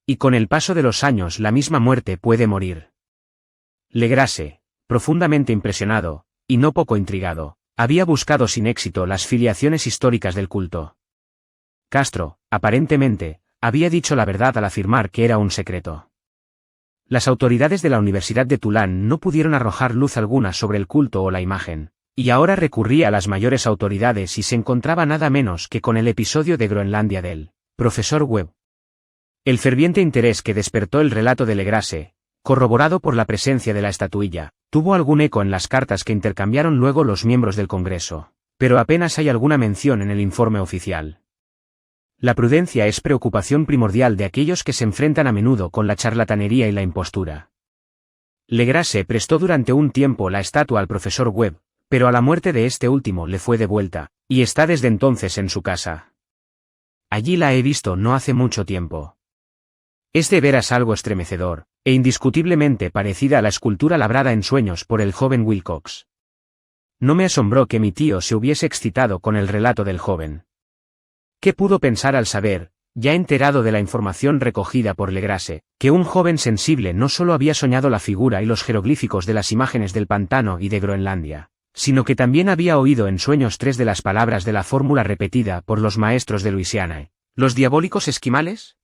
Y con el paso de los años la misma muerte puede morir. Legrasse, profundamente impresionado, y no poco intrigado, había buscado sin éxito las filiaciones históricas del culto. Castro, aparentemente, había dicho la verdad al afirmar que era un secreto. Las autoridades de la Universidad de Tulane no pudieron arrojar luz alguna sobre el culto o la imagen, y ahora recurría a las mayores autoridades y se encontraba nada menos que con el episodio de Groenlandia del profesor Webb. El ferviente interés que despertó el relato de Legrasse, corroborado por la presencia de la estatuilla, tuvo algún eco en las cartas que intercambiaron luego los miembros del Congreso, pero apenas hay alguna mención en el informe oficial. La prudencia es preocupación primordial de aquellos que se enfrentan a menudo con la charlatanería y la impostura. Legrasse prestó durante un tiempo la estatua al profesor Webb, pero a la muerte de este último le fue devuelta, y está desde entonces en su casa. Allí la he visto no hace mucho tiempo. Es de veras algo estremecedor, e indiscutiblemente parecida a la escultura labrada en sueños por el joven Wilcox. No me asombró que mi tío se hubiese excitado con el relato del joven. ¿Qué pudo pensar al saber, ya enterado de la información recogida por Legrasse, que un joven sensible no solo había soñado la figura y los jeroglíficos de las imágenes del pantano y de Groenlandia, sino que también había oído en sueños 3 de las palabras de la fórmula repetida por los maestros de Luisiana? ¿Los diabólicos esquimales?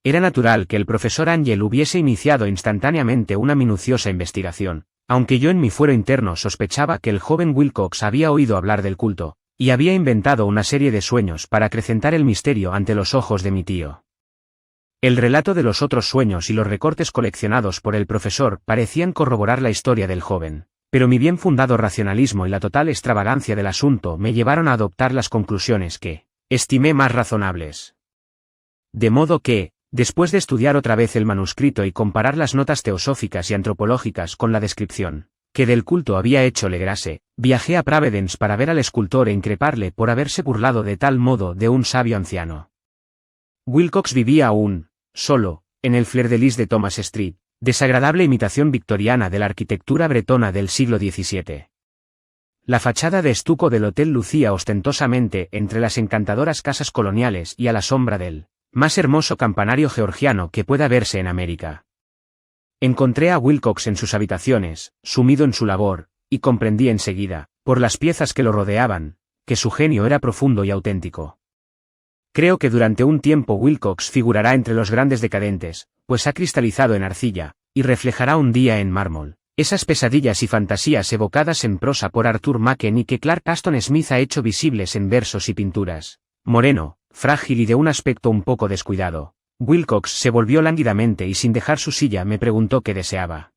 Era natural que el profesor Angel hubiese iniciado instantáneamente una minuciosa investigación, aunque yo en mi fuero interno sospechaba que el joven Wilcox había oído hablar del culto, y había inventado una serie de sueños para acrecentar el misterio ante los ojos de mi tío. El relato de los otros sueños y los recortes coleccionados por el profesor parecían corroborar la historia del joven, pero mi bien fundado racionalismo y la total extravagancia del asunto me llevaron a adoptar las conclusiones que estimé más razonables. De modo que, después de estudiar otra vez el manuscrito y comparar las notas teosóficas y antropológicas con la descripción que del culto había hecho Legrasse, viajé a Providence para ver al escultor e increparle por haberse burlado de tal modo de un sabio anciano. Wilcox vivía aún, solo, en el Fleur-de-Lis de Thomas Street, desagradable imitación victoriana de la arquitectura bretona del siglo XVII. La fachada de estuco del hotel lucía ostentosamente entre las encantadoras casas coloniales y a la sombra del más hermoso campanario georgiano que pueda verse en América. Encontré a Wilcox en sus habitaciones, sumido en su labor, y comprendí enseguida, por las piezas que lo rodeaban, que su genio era profundo y auténtico. Creo que durante un tiempo Wilcox figurará entre los grandes decadentes, pues ha cristalizado en arcilla, y reflejará un día en mármol esas pesadillas y fantasías evocadas en prosa por Arthur Machen y que Clark Aston Smith ha hecho visibles en versos y pinturas. Moreno, frágil y de un aspecto un poco descuidado, Wilcox se volvió lánguidamente y sin dejar su silla me preguntó qué deseaba.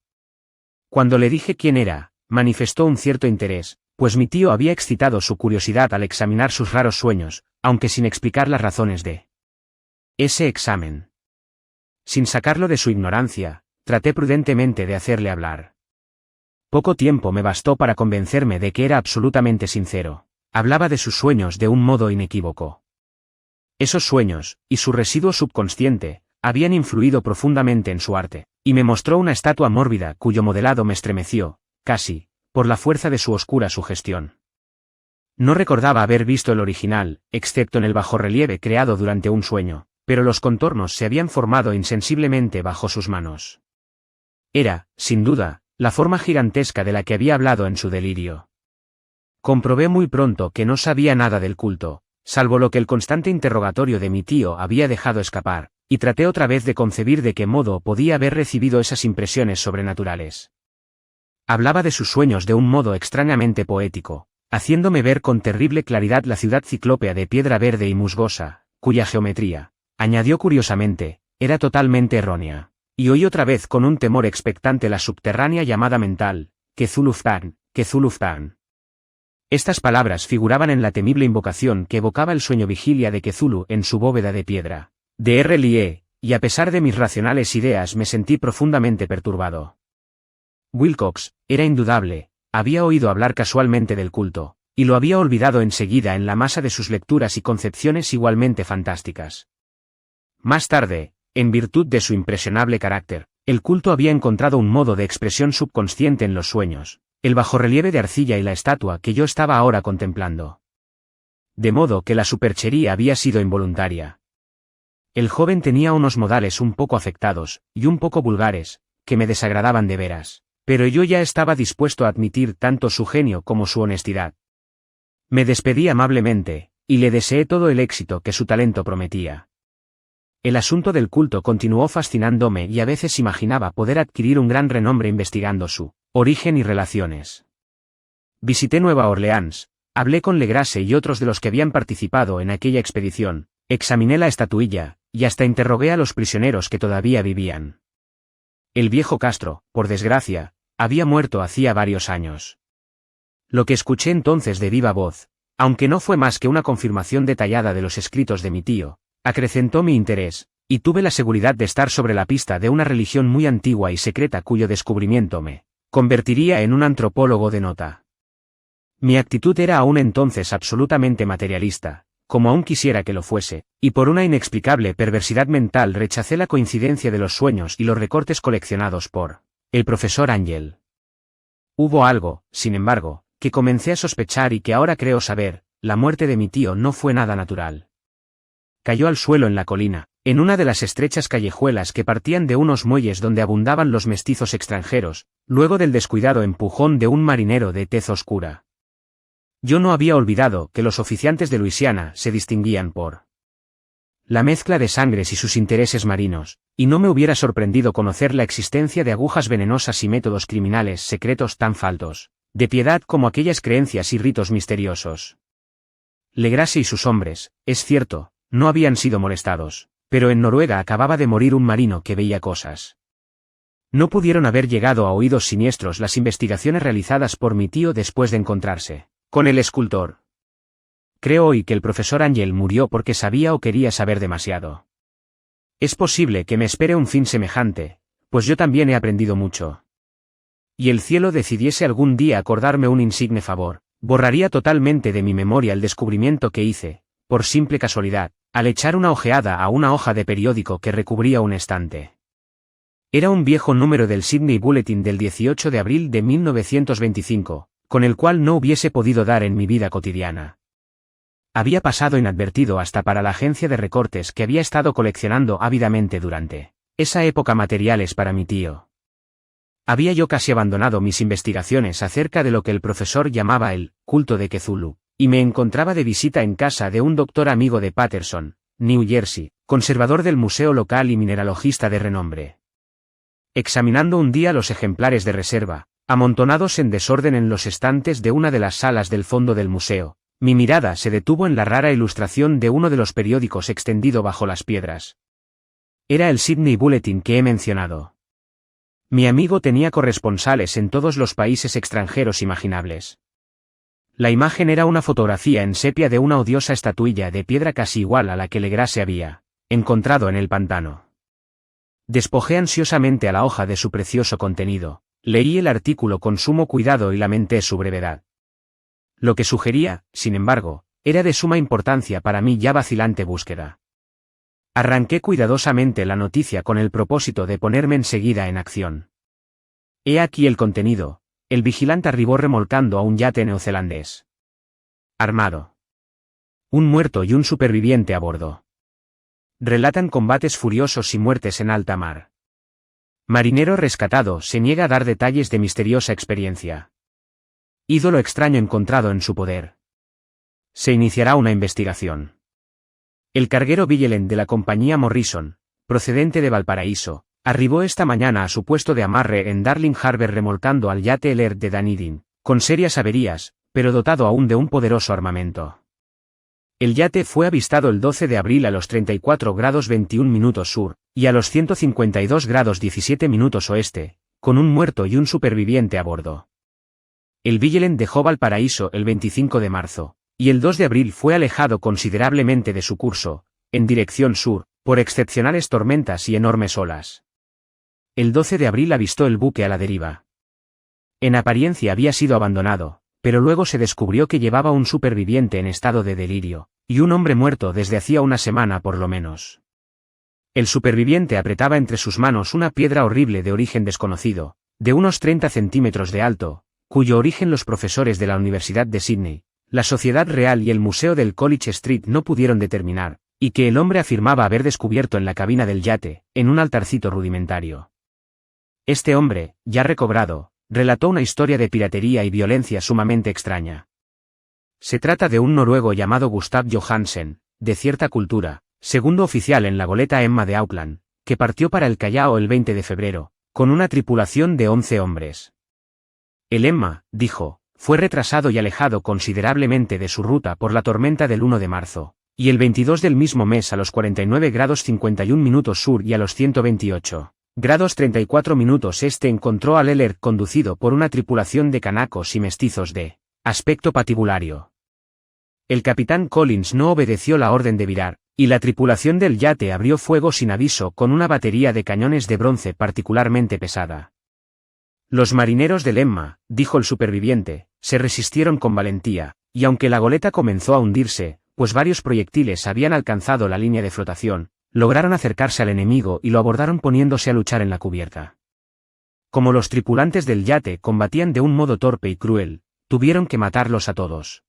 Cuando le dije quién era, manifestó un cierto interés, pues mi tío había excitado su curiosidad al examinar sus raros sueños, aunque sin explicar las razones de ese examen. Sin sacarlo de su ignorancia, traté prudentemente de hacerle hablar. Poco tiempo me bastó para convencerme de que era absolutamente sincero. Hablaba de sus sueños de un modo inequívoco. Esos sueños, y su residuo subconsciente, habían influido profundamente en su arte, y me mostró una estatua mórbida cuyo modelado me estremeció, casi, por la fuerza de su oscura sugestión. No recordaba haber visto el original, excepto en el bajorrelieve creado durante un sueño, pero los contornos se habían formado insensiblemente bajo sus manos. Era, sin duda, la forma gigantesca de la que había hablado en su delirio. Comprobé muy pronto que no sabía nada del culto, salvo lo que el constante interrogatorio de mi tío había dejado escapar, y traté otra vez de concebir de qué modo podía haber recibido esas impresiones sobrenaturales. Hablaba de sus sueños de un modo extrañamente poético, haciéndome ver con terrible claridad la ciudad ciclópea de piedra verde y musgosa, cuya geometría, añadió curiosamente, era totalmente errónea. Y oí otra vez con un temor expectante la subterránea llamada mental, Cthulhu-Ftan, Cthulhu-Ftan. Estas palabras figuraban en la temible invocación que evocaba el sueño vigilia de Cthulhu en su bóveda de piedra. De R.L.E., y a pesar de mis racionales ideas me sentí profundamente perturbado. Wilcox, era indudable, había oído hablar casualmente del culto, y lo había olvidado enseguida en la masa de sus lecturas y concepciones igualmente fantásticas. Más tarde, en virtud de su impresionable carácter, el culto había encontrado un modo de expresión subconsciente en los sueños, el bajorrelieve de arcilla y la estatua que yo estaba ahora contemplando. De modo que la superchería había sido involuntaria. El joven tenía unos modales un poco afectados, y un poco vulgares, que me desagradaban de veras, pero yo ya estaba dispuesto a admitir tanto su genio como su honestidad. Me despedí amablemente, y le deseé todo el éxito que su talento prometía. El asunto del culto continuó fascinándome y a veces imaginaba poder adquirir un gran renombre investigando su origen y relaciones. Visité Nueva Orleans, hablé con Legrasse y otros de los que habían participado en aquella expedición, examiné la estatuilla, y hasta interrogué a los prisioneros que todavía vivían. El viejo Castro, por desgracia, había muerto hacía varios años. Lo que escuché entonces de viva voz, aunque no fue más que una confirmación detallada de los escritos de mi tío, acrecentó mi interés, y tuve la seguridad de estar sobre la pista de una religión muy antigua y secreta cuyo descubrimiento me convertiría en un antropólogo de nota. Mi actitud era aún entonces absolutamente materialista, como aún quisiera que lo fuese, y por una inexplicable perversidad mental rechacé la coincidencia de los sueños y los recortes coleccionados por el profesor Ángel. Hubo algo, sin embargo, que comencé a sospechar y que ahora creo saber: la muerte de mi tío no fue nada natural. Cayó al suelo en la colina, en una de las estrechas callejuelas que partían de unos muelles donde abundaban los mestizos extranjeros, luego del descuidado empujón de un marinero de tez oscura. Yo no había olvidado que los oficiantes de Luisiana se distinguían por la mezcla de sangres y sus intereses marinos, y no me hubiera sorprendido conocer la existencia de agujas venenosas y métodos criminales secretos tan faltos de piedad como aquellas creencias y ritos misteriosos. Legrasse y sus hombres, es cierto, no habían sido molestados, pero en Noruega acababa de morir un marino que veía cosas. No pudieron haber llegado a oídos siniestros las investigaciones realizadas por mi tío después de encontrarse con el escultor. Creo hoy que el profesor Ángel murió porque sabía o quería saber demasiado. Es posible que me espere un fin semejante, pues yo también he aprendido mucho. Y el cielo decidiese algún día acordarme un insigne favor, borraría totalmente de mi memoria el descubrimiento que hice, por simple casualidad, al echar una ojeada a una hoja de periódico que recubría un estante. Era un viejo número del Sydney Bulletin del 18 de abril de 1925, con el cual no hubiese podido dar en mi vida cotidiana. Había pasado inadvertido hasta para la agencia de recortes que había estado coleccionando ávidamente durante esa época materiales para mi tío. Había yo casi abandonado mis investigaciones acerca de lo que el profesor llamaba el culto de Cthulhu, y me encontraba de visita en casa de un doctor amigo de Paterson, New Jersey, conservador del museo local y mineralogista de renombre. Examinando un día los ejemplares de reserva, amontonados en desorden en los estantes de una de las salas del fondo del museo, mi mirada se detuvo en la rara ilustración de uno de los periódicos extendido bajo las piedras. Era el Sydney Bulletin que he mencionado. Mi amigo tenía corresponsales en todos los países extranjeros imaginables. La imagen era una fotografía en sepia de una odiosa estatuilla de piedra casi igual a la que Legrasse había encontrado en el pantano. Despojé ansiosamente a la hoja de su precioso contenido, leí el artículo con sumo cuidado y lamenté su brevedad. Lo que sugería, sin embargo, era de suma importancia para mi ya vacilante búsqueda. Arranqué cuidadosamente la noticia con el propósito de ponerme enseguida en acción. He aquí el contenido: el vigilante arribó remolcando a un yate neozelandés armado. Un muerto y un superviviente a bordo. Relatan combates furiosos y muertes en alta mar. Marinero rescatado se niega a dar detalles de misteriosa experiencia. Ídolo extraño encontrado en su poder. Se iniciará una investigación. El carguero Vigilant de la compañía Morrison, procedente de Valparaíso, arribó esta mañana a su puesto de amarre en Darling Harbour remolcando al yate Alert de Dunedin, con serias averías, pero dotado aún de un poderoso armamento. El yate fue avistado el 12 de abril a los 34 grados 21 minutos sur, y a los 152 grados 17 minutos oeste, con un muerto y un superviviente a bordo. El Vigilant dejó Valparaíso el 25 de marzo, y el 2 de abril fue alejado considerablemente de su curso, en dirección sur, por excepcionales tormentas y enormes olas. El 12 de abril avistó el buque a la deriva. En apariencia había sido abandonado, pero luego se descubrió que llevaba un superviviente en estado de delirio, y un hombre muerto desde hacía una semana por lo menos. El superviviente apretaba entre sus manos una piedra horrible de origen desconocido, de unos 30 centímetros de alto, cuyo origen los profesores de la Universidad de Sydney, la Sociedad Real y el Museo del College Street no pudieron determinar, y que el hombre afirmaba haber descubierto en la cabina del yate, en un altarcito rudimentario. Este hombre, ya recobrado, relató una historia de piratería y violencia sumamente extraña. Se trata de un noruego llamado Gustav Johansen, de cierta cultura, segundo oficial en la goleta Emma de Auckland, que partió para el Callao el 20 de febrero, con una tripulación de 11 hombres. El Emma, dijo, fue retrasado y alejado considerablemente de su ruta por la tormenta del 1 de marzo, y el 22 del mismo mes a los 49 grados 51 minutos sur y a los 128 grados 34 minutos este encontró al Elert conducido por una tripulación de canacos y mestizos de aspecto patibulario. El capitán Collins no obedeció la orden de virar, y la tripulación del yate abrió fuego sin aviso con una batería de cañones de bronce particularmente pesada. Los marineros del Emma, dijo el superviviente, se resistieron con valentía, y aunque la goleta comenzó a hundirse, pues varios proyectiles habían alcanzado la línea de flotación, lograron acercarse al enemigo y lo abordaron poniéndose a luchar en la cubierta. Como los tripulantes del yate combatían de un modo torpe y cruel, tuvieron que matarlos a todos.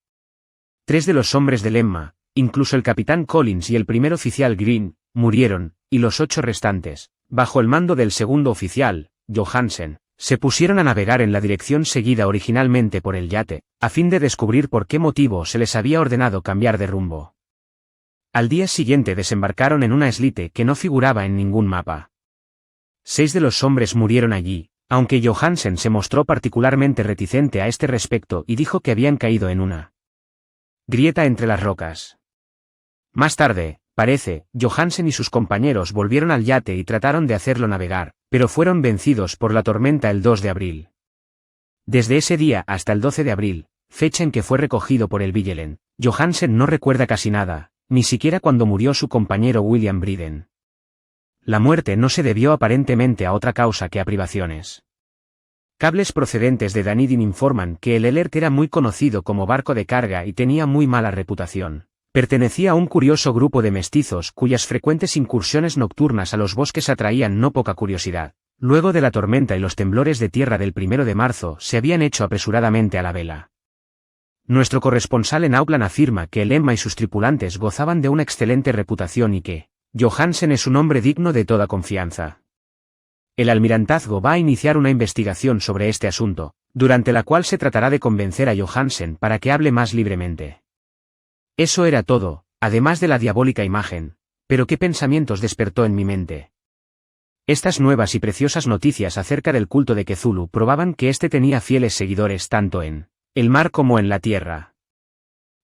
3 de los hombres del Emma, incluso el capitán Collins y el primer oficial Green, murieron, y los 8 restantes, bajo el mando del segundo oficial, Johansen, se pusieron a navegar en la dirección seguida originalmente por el yate, a fin de descubrir por qué motivo se les había ordenado cambiar de rumbo. Al día siguiente desembarcaron en una isla que no figuraba en ningún mapa. 6 de los hombres murieron allí, aunque Johansen se mostró particularmente reticente a este respecto y dijo que habían caído en una grieta entre las rocas. Más tarde, parece, Johansen y sus compañeros volvieron al yate y trataron de hacerlo navegar, pero fueron vencidos por la tormenta el 2 de abril. Desde ese día hasta el 12 de abril, fecha en que fue recogido por el Vigilant, Johansen no recuerda casi nada, ni siquiera cuando murió su compañero William Briden. La muerte no se debió aparentemente a otra causa que a privaciones. Cables procedentes de Dunedin informan que el Elert era muy conocido como barco de carga y tenía muy mala reputación. Pertenecía a un curioso grupo de mestizos cuyas frecuentes incursiones nocturnas a los bosques atraían no poca curiosidad. Luego de la tormenta y los temblores de tierra del 1 de marzo se habían hecho apresuradamente a la vela. Nuestro corresponsal en Auckland afirma que el Emma y sus tripulantes gozaban de una excelente reputación y que Johansen es un hombre digno de toda confianza. El almirantazgo va a iniciar una investigación sobre este asunto, durante la cual se tratará de convencer a Johansen para que hable más libremente. Eso era todo, además de la diabólica imagen, pero qué pensamientos despertó en mi mente. Estas nuevas y preciosas noticias acerca del culto de Cthulhu probaban que éste tenía fieles seguidores tanto en el mar como en la tierra.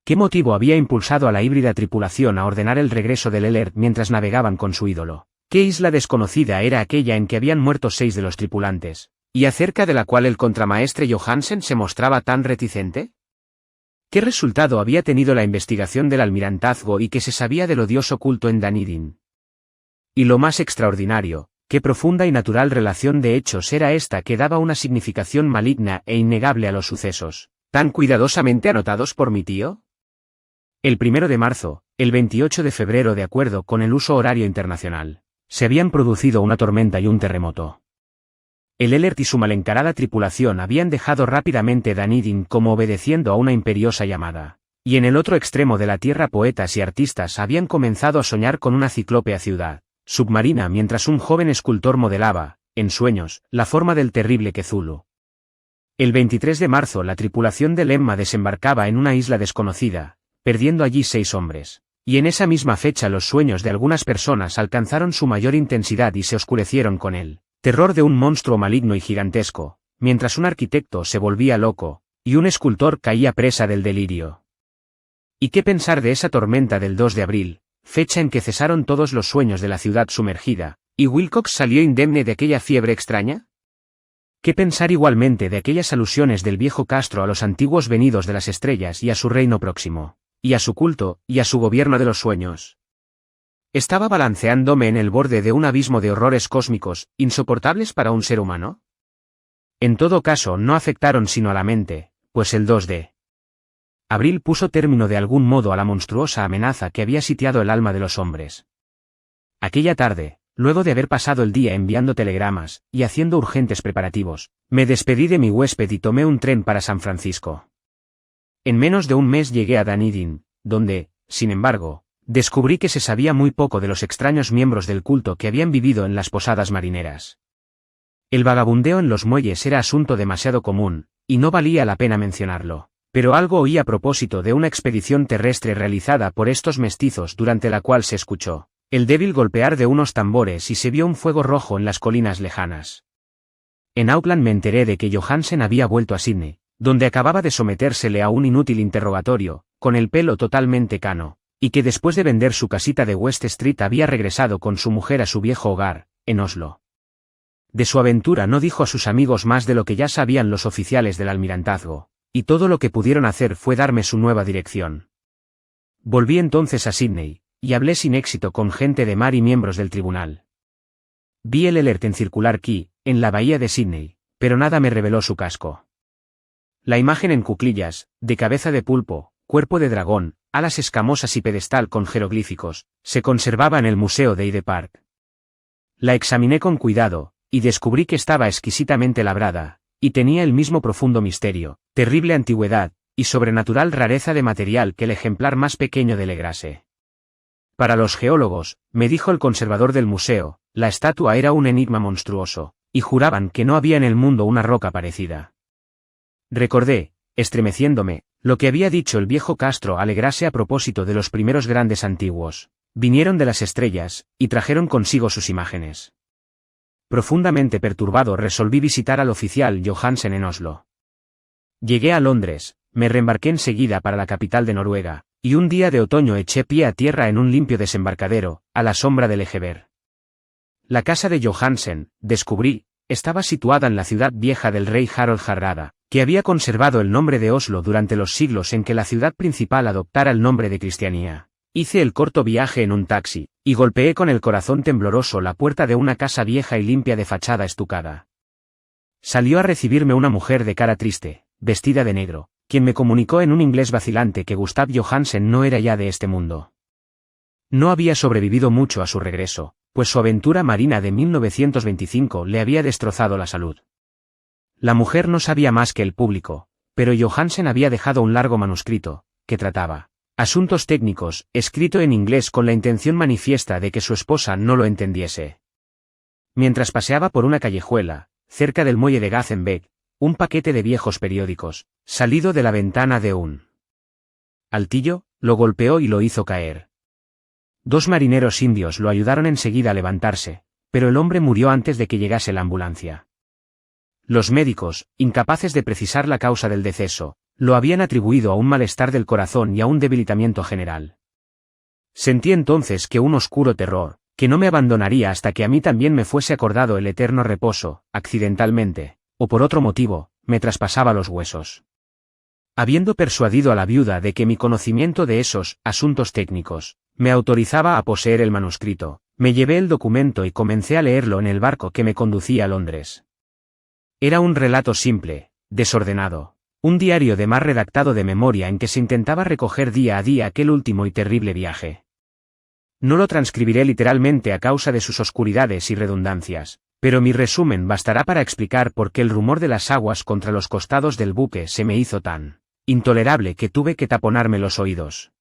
¿Qué motivo había impulsado a la híbrida tripulación a ordenar el regreso del Elert mientras navegaban con su ídolo? ¿Qué isla desconocida era aquella en que habían muerto 6 de los tripulantes, y acerca de la cual el contramaestre Johansen se mostraba tan reticente? ¿Qué resultado había tenido la investigación del almirantazgo y qué se sabía del odioso culto en Dunedin? Y lo más extraordinario, qué profunda y natural relación de hechos era esta que daba una significación maligna e innegable a los sucesos, tan cuidadosamente anotados por mi tío? El 1 de marzo, el 28 de febrero de acuerdo con el uso horario internacional, se habían producido una tormenta y un terremoto. El Elert y su malencarada tripulación habían dejado rápidamente Dunedin como obedeciendo a una imperiosa llamada, y en el otro extremo de la tierra poetas y artistas habían comenzado a soñar con una ciclópea ciudad submarina mientras un joven escultor modelaba, en sueños, la forma del terrible Cthulhu. El 23 de marzo la tripulación del Emma desembarcaba en una isla desconocida, perdiendo allí 6 hombres. Y en esa misma fecha los sueños de algunas personas alcanzaron su mayor intensidad y se oscurecieron con el terror de un monstruo maligno y gigantesco, mientras un arquitecto se volvía loco, y un escultor caía presa del delirio. ¿Y qué pensar de esa tormenta del 2 de abril, fecha en que cesaron todos los sueños de la ciudad sumergida, y Wilcox salió indemne de aquella fiebre extraña? ¿Qué pensar igualmente de aquellas alusiones del viejo Castro a los antiguos venidos de las estrellas y a su reino próximo, y a su culto, y a su gobierno de los sueños? ¿Estaba balanceándome en el borde de un abismo de horrores cósmicos, insoportables para un ser humano? En todo caso no afectaron sino a la mente, pues el 2 de abril puso término de algún modo a la monstruosa amenaza que había sitiado el alma de los hombres. Aquella tarde, luego de haber pasado el día enviando telegramas, y haciendo urgentes preparativos, me despedí de mi huésped y tomé un tren para San Francisco. En menos de un mes llegué a Dunedin, donde, sin embargo, Descubrí que se sabía muy poco de los extraños miembros del culto que habían vivido en las posadas marineras. El vagabundeo en los muelles era asunto demasiado común, y no valía la pena mencionarlo. Pero algo oí a propósito de una expedición terrestre realizada por estos mestizos durante la cual se escuchó el débil golpear de unos tambores y se vio un fuego rojo en las colinas lejanas. En Auckland me enteré de que Johansen había vuelto a Sydney, donde acababa de sometérsele a un inútil interrogatorio, con el pelo totalmente cano, y que después de vender su casita de West Street había regresado con su mujer a su viejo hogar, en Oslo. De su aventura no dijo a sus amigos más de lo que ya sabían los oficiales del almirantazgo, y todo lo que pudieron hacer fue darme su nueva dirección. Volví entonces a Sydney, y hablé sin éxito con gente de mar y miembros del tribunal. Vi el Alert en Circular Quay, en la bahía de Sydney, pero nada me reveló su casco. La imagen en cuclillas, de cabeza de pulpo, cuerpo de dragón, alas escamosas y pedestal con jeroglíficos, se conservaba en el Museo de Hyde Park. La examiné con cuidado, y descubrí que estaba exquisitamente labrada, y tenía el mismo profundo misterio, terrible antigüedad, y sobrenatural rareza de material que el ejemplar más pequeño de Legrase. Para los geólogos, me dijo el conservador del museo, la estatua era un enigma monstruoso, y juraban que no había en el mundo una roca parecida. Recordé, estremeciéndome, lo que había dicho el viejo Castro a Legrase a propósito de los primeros grandes antiguos. Vinieron de las estrellas, y trajeron consigo sus imágenes. Profundamente perturbado resolví visitar al oficial Johansen en Oslo. Llegué a Londres, me reembarqué enseguida para la capital de Noruega, y un día de otoño eché pie a tierra en un limpio desembarcadero, a la sombra del Egeber. La casa de Johansen, descubrí, estaba situada en la ciudad vieja del rey Harald Hardrada, que había conservado el nombre de Oslo durante los siglos en que la ciudad principal adoptara el nombre de Cristianía. Hice el corto viaje en un taxi, y golpeé con el corazón tembloroso la puerta de una casa vieja y limpia de fachada estucada. Salió a recibirme una mujer de cara triste, vestida de negro, quien me comunicó en un inglés vacilante que Gustav Johansen no era ya de este mundo. No había sobrevivido mucho a su regreso, pues su aventura marina de 1925 le había destrozado la salud. La mujer no sabía más que el público, pero Johansen había dejado un largo manuscrito, que trataba asuntos técnicos, escrito en inglés con la intención manifiesta de que su esposa no lo entendiese. Mientras paseaba por una callejuela, cerca del muelle de Gothenburg, un paquete de viejos periódicos, salido de la ventana de un altillo, lo golpeó y lo hizo caer. 2 marineros indios lo ayudaron enseguida a levantarse, pero el hombre murió antes de que llegase la ambulancia. Los médicos, incapaces de precisar la causa del deceso, lo habían atribuido a un malestar del corazón y a un debilitamiento general. Sentí entonces que un oscuro terror, que no me abandonaría hasta que a mí también me fuese acordado el eterno reposo, accidentalmente, o por otro motivo, me traspasaba los huesos. Habiendo persuadido a la viuda de que mi conocimiento de esos asuntos técnicos me autorizaba a poseer el manuscrito, me llevé el documento y comencé a leerlo en el barco que me conducía a Londres. Era un relato simple, desordenado, un diario de mar redactado de memoria en que se intentaba recoger día a día aquel último y terrible viaje. No lo transcribiré literalmente a causa de sus oscuridades y redundancias, pero mi resumen bastará para explicar por qué el rumor de las aguas contra los costados del buque se me hizo tan intolerable que tuve que taponarme los oídos.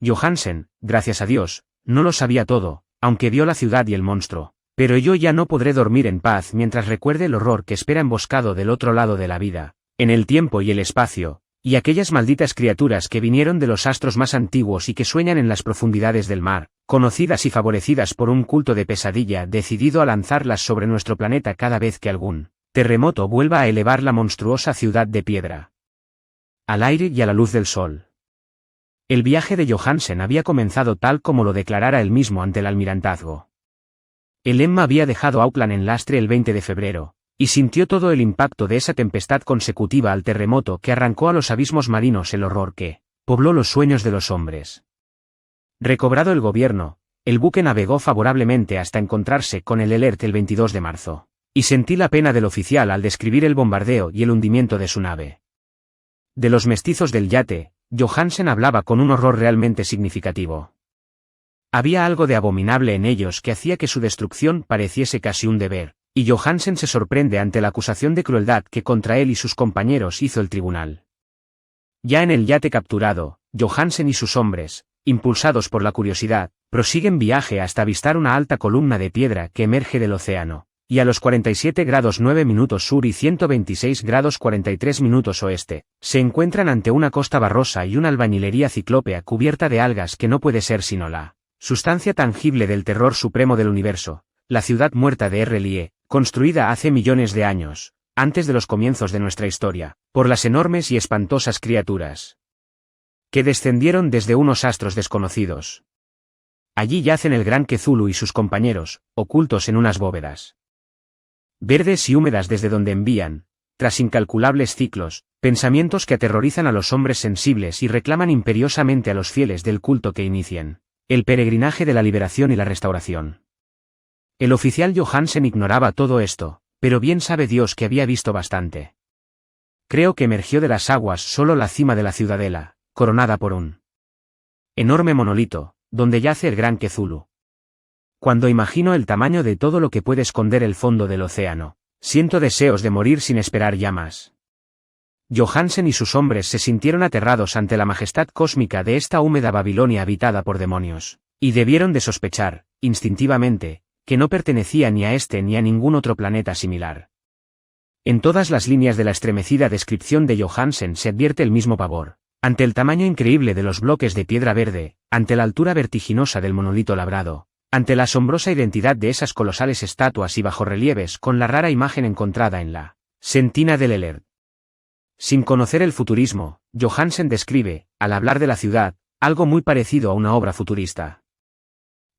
Johansen, gracias a Dios, no lo sabía todo, aunque vio la ciudad y el monstruo, pero yo ya no podré dormir en paz mientras recuerde el horror que espera emboscado del otro lado de la vida, en el tiempo y el espacio, y aquellas malditas criaturas que vinieron de los astros más antiguos y que sueñan en las profundidades del mar, conocidas y favorecidas por un culto de pesadilla decidido a lanzarlas sobre nuestro planeta cada vez que algún terremoto vuelva a elevar la monstruosa ciudad de piedra al aire y a la luz del sol. El viaje de Johansen había comenzado tal como lo declarara él mismo ante el almirantazgo. El Emma había dejado Auckland en lastre el 20 de febrero, y sintió todo el impacto de esa tempestad consecutiva al terremoto que arrancó a los abismos marinos el horror que pobló los sueños de los hombres. Recobrado el gobierno, el buque navegó favorablemente hasta encontrarse con el Alert el 22 de marzo, y sentí la pena del oficial al describir el bombardeo y el hundimiento de su nave. De los mestizos del yate, Johansen hablaba con un horror realmente significativo. Había algo de abominable en ellos que hacía que su destrucción pareciese casi un deber, y Johansen se sorprende ante la acusación de crueldad que contra él y sus compañeros hizo el tribunal. Ya en el yate capturado, Johansen y sus hombres, impulsados por la curiosidad, prosiguen viaje hasta avistar una alta columna de piedra que emerge del océano, y a los 47 grados 9 minutos sur y 126 grados 43 minutos oeste, se encuentran ante una costa barrosa y una albañilería ciclópea cubierta de algas que no puede ser sino la sustancia tangible del terror supremo del universo, la ciudad muerta de Lie, construida hace millones de años, antes de los comienzos de nuestra historia, por las enormes y espantosas criaturas que descendieron desde unos astros desconocidos. Allí yacen el gran Cthulhu y sus compañeros, ocultos en unas bóvedas verdes y húmedas desde donde envían, tras incalculables ciclos, pensamientos que aterrorizan a los hombres sensibles y reclaman imperiosamente a los fieles del culto que inicien el peregrinaje de la liberación y la restauración. El oficial Johansen ignoraba todo esto, pero bien sabe Dios que había visto bastante. Creo que emergió de las aguas solo la cima de la ciudadela, coronada por un enorme monolito, donde yace el gran Cthulhu. Cuando imagino el tamaño de todo lo que puede esconder el fondo del océano, siento deseos de morir sin esperar ya más. Johansen y sus hombres se sintieron aterrados ante la majestad cósmica de esta húmeda Babilonia habitada por demonios, y debieron de sospechar, instintivamente, que no pertenecía ni a este ni a ningún otro planeta similar. En todas las líneas de la estremecida descripción de Johansen se advierte el mismo pavor, ante el tamaño increíble de los bloques de piedra verde, ante la altura vertiginosa del monolito labrado, ante la asombrosa identidad de esas colosales estatuas y bajorrelieves con la rara imagen encontrada en la Sentina del Elert. Sin conocer el futurismo, Johansen describe, al hablar de la ciudad, algo muy parecido a una obra futurista.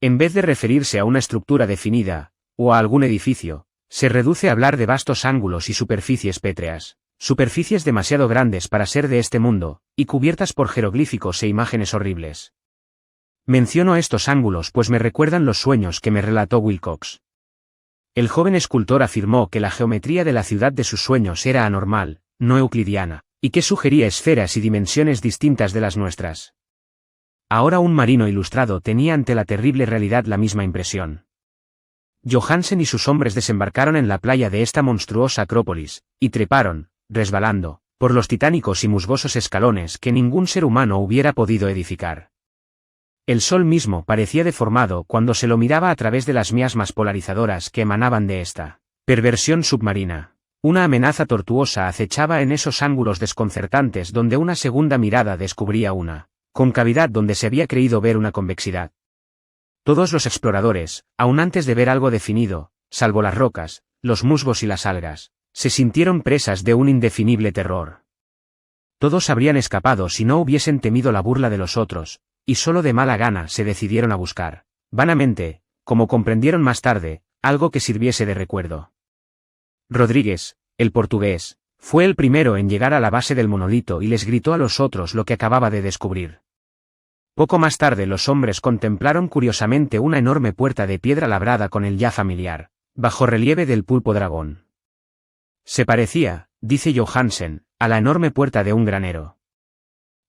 En vez de referirse a una estructura definida, o a algún edificio, se reduce a hablar de vastos ángulos y superficies pétreas, superficies demasiado grandes para ser de este mundo, y cubiertas por jeroglíficos e imágenes horribles. Menciono estos ángulos pues me recuerdan los sueños que me relató Wilcox. El joven escultor afirmó que la geometría de la ciudad de sus sueños era anormal, no euclidiana, y que sugería esferas y dimensiones distintas de las nuestras. Ahora un marino ilustrado tenía ante la terrible realidad la misma impresión. Johansen y sus hombres desembarcaron en la playa de esta monstruosa acrópolis, y treparon, resbalando, por los titánicos y musgosos escalones que ningún ser humano hubiera podido edificar. El sol mismo parecía deformado cuando se lo miraba a través de las miasmas polarizadoras que emanaban de esta perversión submarina. Una amenaza tortuosa acechaba en esos ángulos desconcertantes donde una segunda mirada descubría una concavidad donde se había creído ver una convexidad. Todos los exploradores, aun antes de ver algo definido, salvo las rocas, los musgos y las algas, se sintieron presas de un indefinible terror. Todos habrían escapado si no hubiesen temido la burla de los otros, y solo de mala gana se decidieron a buscar, vanamente, como comprendieron más tarde, algo que sirviese de recuerdo. Rodríguez, el portugués, fue el primero en llegar a la base del monolito y les gritó a los otros lo que acababa de descubrir. Poco más tarde los hombres contemplaron curiosamente una enorme puerta de piedra labrada con el ya familiar bajorrelieve del pulpo dragón. Se parecía, dice Johansen, a la enorme puerta de un granero.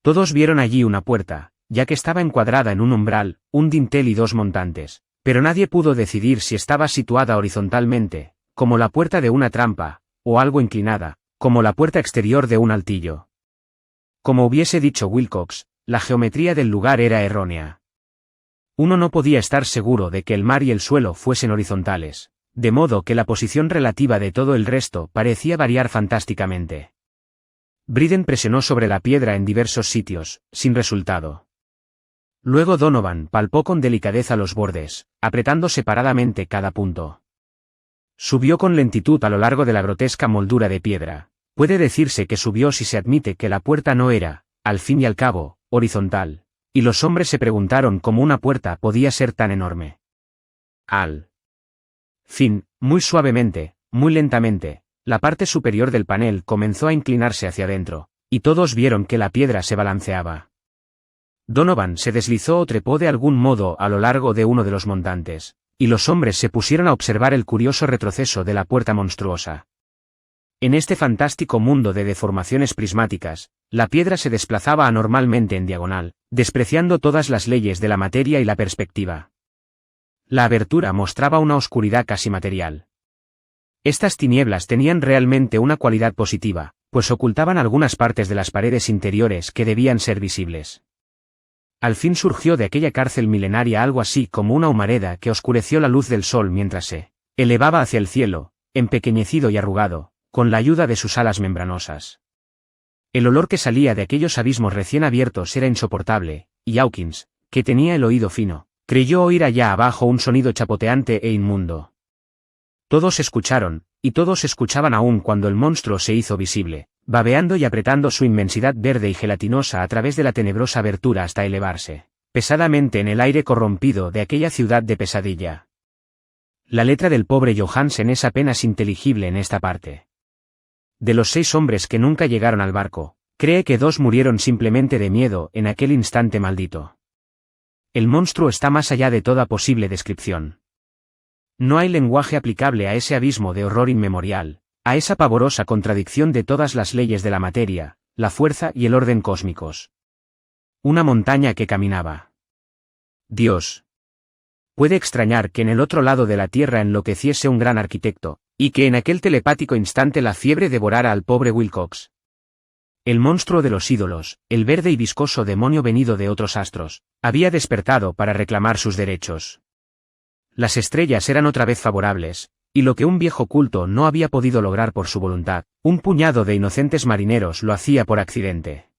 Todos vieron allí una puerta, ya que estaba encuadrada en un umbral, un dintel y dos montantes, pero nadie pudo decidir si estaba situada horizontalmente, como la puerta de una trampa, o algo inclinada, como la puerta exterior de un altillo. Como hubiese dicho Wilcox, la geometría del lugar era errónea. Uno no podía estar seguro de que el mar y el suelo fuesen horizontales, de modo que la posición relativa de todo el resto parecía variar fantásticamente. Briden presionó sobre la piedra en diversos sitios, sin resultado. Luego Donovan palpó con delicadeza los bordes, apretando separadamente cada punto. Subió con lentitud a lo largo de la grotesca moldura de piedra. Puede decirse que subió si se admite que la puerta no era, al fin y al cabo, horizontal, y los hombres se preguntaron cómo una puerta podía ser tan enorme. Al fin, muy suavemente, muy lentamente, la parte superior del panel comenzó a inclinarse hacia adentro, y todos vieron que la piedra se balanceaba. Donovan se deslizó o trepó de algún modo a lo largo de uno de los montantes, y los hombres se pusieron a observar el curioso retroceso de la puerta monstruosa. En este fantástico mundo de deformaciones prismáticas, la piedra se desplazaba anormalmente en diagonal, despreciando todas las leyes de la materia y la perspectiva. La abertura mostraba una oscuridad casi material. Estas tinieblas tenían realmente una cualidad positiva, pues ocultaban algunas partes de las paredes interiores que debían ser visibles. Al fin surgió de aquella cárcel milenaria algo así como una humareda que oscureció la luz del sol mientras se elevaba hacia el cielo, empequeñecido y arrugado, con la ayuda de sus alas membranosas. El olor que salía de aquellos abismos recién abiertos era insoportable, y Hawkins, que tenía el oído fino, creyó oír allá abajo un sonido chapoteante e inmundo. Todos escucharon, y todos escuchaban aún cuando el monstruo se hizo visible, babeando y apretando su inmensidad verde y gelatinosa a través de la tenebrosa abertura hasta elevarse pesadamente en el aire corrompido de aquella ciudad de pesadilla. La letra del pobre Johansen es apenas inteligible en esta parte. De los 6 hombres que nunca llegaron al barco, cree que 2 murieron simplemente de miedo en aquel instante maldito. El monstruo está más allá de toda posible descripción. No hay lenguaje aplicable a ese abismo de horror inmemorial, a esa pavorosa contradicción de todas las leyes de la materia, la fuerza y el orden cósmicos. Una montaña que caminaba. Dios. Puede extrañar que en el otro lado de la tierra enloqueciese un gran arquitecto, y que en aquel telepático instante la fiebre devorara al pobre Wilcox. El monstruo de los ídolos, el verde y viscoso demonio venido de otros astros, había despertado para reclamar sus derechos. Las estrellas eran otra vez favorables, y lo que un viejo culto no había podido lograr por su voluntad, un puñado de inocentes marineros lo hacía por accidente.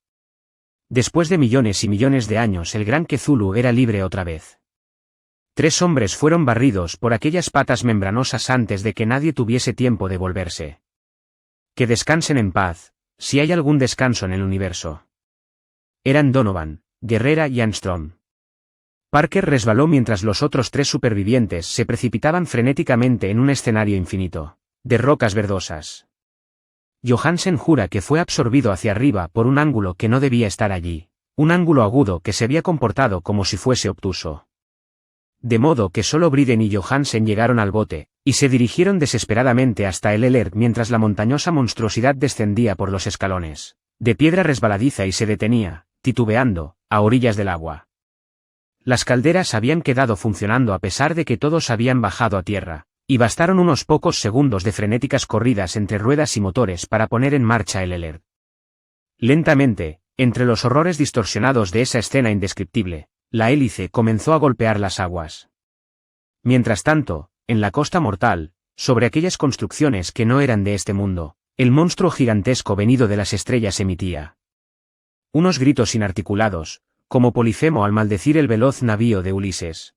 Después de millones y millones de años el gran Cthulhu era libre otra vez. 3 hombres fueron barridos por aquellas patas membranosas antes de que nadie tuviese tiempo de volverse. Que descansen en paz, si hay algún descanso en el universo. Eran Donovan, Guerrera y Armstrong. Parker resbaló mientras los otros 3 supervivientes se precipitaban frenéticamente en un escenario infinito, de rocas verdosas. Johansen jura que fue absorbido hacia arriba por un ángulo que no debía estar allí, un ángulo agudo que se había comportado como si fuese obtuso. De modo que solo Briden y Johansen llegaron al bote, y se dirigieron desesperadamente hasta el Elert mientras la montañosa monstruosidad descendía por los escalones, de piedra resbaladiza y se detenía, titubeando, a orillas del agua. Las calderas habían quedado funcionando a pesar de que todos habían bajado a tierra, y bastaron unos pocos segundos de frenéticas corridas entre ruedas y motores para poner en marcha el Elert. Lentamente, entre los horrores distorsionados de esa escena indescriptible, la hélice comenzó a golpear las aguas. Mientras tanto, en la costa mortal, sobre aquellas construcciones que no eran de este mundo, el monstruo gigantesco venido de las estrellas emitía unos gritos inarticulados, como Polifemo al maldecir el veloz navío de Ulises.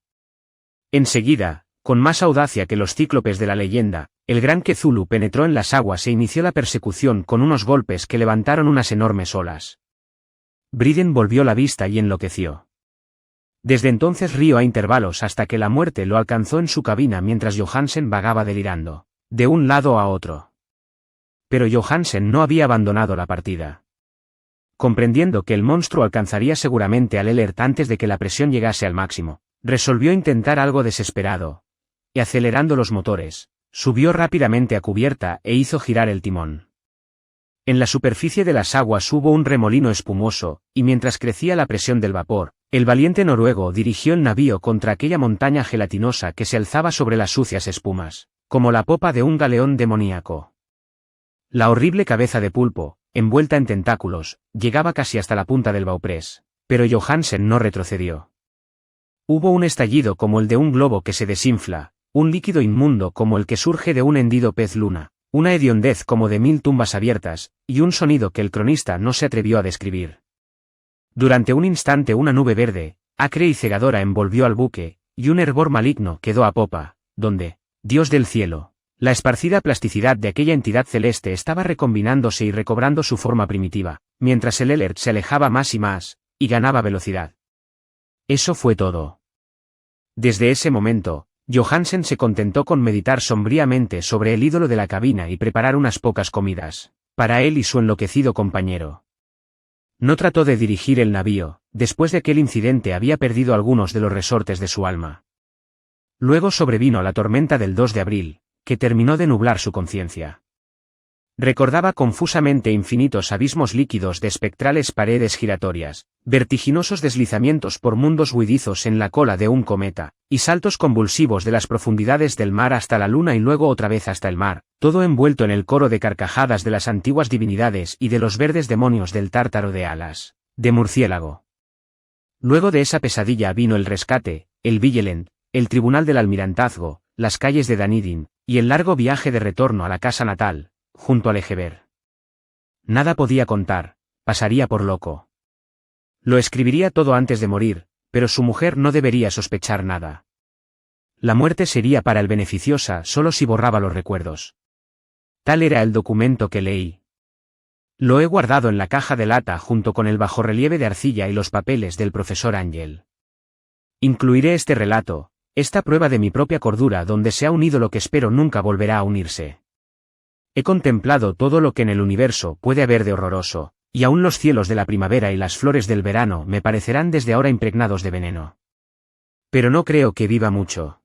Enseguida, con más audacia que los cíclopes de la leyenda, el gran Cthulhu penetró en las aguas e inició la persecución con unos golpes que levantaron unas enormes olas. Briden volvió la vista y enloqueció. Desde entonces rió a intervalos hasta que la muerte lo alcanzó en su cabina mientras Johansen vagaba delirando, de un lado a otro. Pero Johansen no había abandonado la partida. Comprendiendo que el monstruo alcanzaría seguramente al Elert antes de que la presión llegase al máximo, resolvió intentar algo desesperado. Y acelerando los motores, subió rápidamente a cubierta e hizo girar el timón. En la superficie de las aguas hubo un remolino espumoso, y mientras crecía la presión del vapor, el valiente noruego dirigió el navío contra aquella montaña gelatinosa que se alzaba sobre las sucias espumas, como la popa de un galeón demoníaco. La horrible cabeza de pulpo, envuelta en tentáculos, llegaba casi hasta la punta del bauprés, pero Johansen no retrocedió. Hubo un estallido como el de un globo que se desinfla, un líquido inmundo como el que surge de un hendido pez luna, una hediondez como de 1000 tumbas abiertas, y un sonido que el cronista no se atrevió a describir. Durante un instante una nube verde, acre y cegadora envolvió al buque, y un hervor maligno quedó a popa, donde, Dios del cielo, la esparcida plasticidad de aquella entidad celeste estaba recombinándose y recobrando su forma primitiva, mientras el Elert se alejaba más y más, y ganaba velocidad. Eso fue todo. Desde ese momento, Johansen se contentó con meditar sombríamente sobre el ídolo de la cabina y preparar unas pocas comidas, para él y su enloquecido compañero. No trató de dirigir el navío, después de aquel incidente había perdido algunos de los resortes de su alma. Luego sobrevino la tormenta del 2 de abril, que terminó de nublar su conciencia. Recordaba confusamente infinitos abismos líquidos de espectrales paredes giratorias, vertiginosos deslizamientos por mundos huidizos en la cola de un cometa, y saltos convulsivos de las profundidades del mar hasta la luna y luego otra vez hasta el mar, todo envuelto en el coro de carcajadas de las antiguas divinidades y de los verdes demonios del tártaro de alas, de murciélago. Luego de esa pesadilla vino el rescate, el Vigilant, el tribunal del almirantazgo, las calles de Dunedin, y el largo viaje de retorno a la casa natal, junto al Egeber. Nada podía contar, pasaría por loco. Lo escribiría todo antes de morir, pero su mujer no debería sospechar nada. La muerte sería para el beneficiosa solo si borraba los recuerdos. Tal era el documento que leí. Lo he guardado en la caja de lata junto con el bajorrelieve de arcilla y los papeles del profesor Ángel. Incluiré este relato, esta prueba de mi propia cordura donde se ha unido lo que espero nunca volverá a unirse. He contemplado todo lo que en el universo puede haber de horroroso, y aún los cielos de la primavera y las flores del verano me parecerán desde ahora impregnados de veneno. Pero no creo que viva mucho.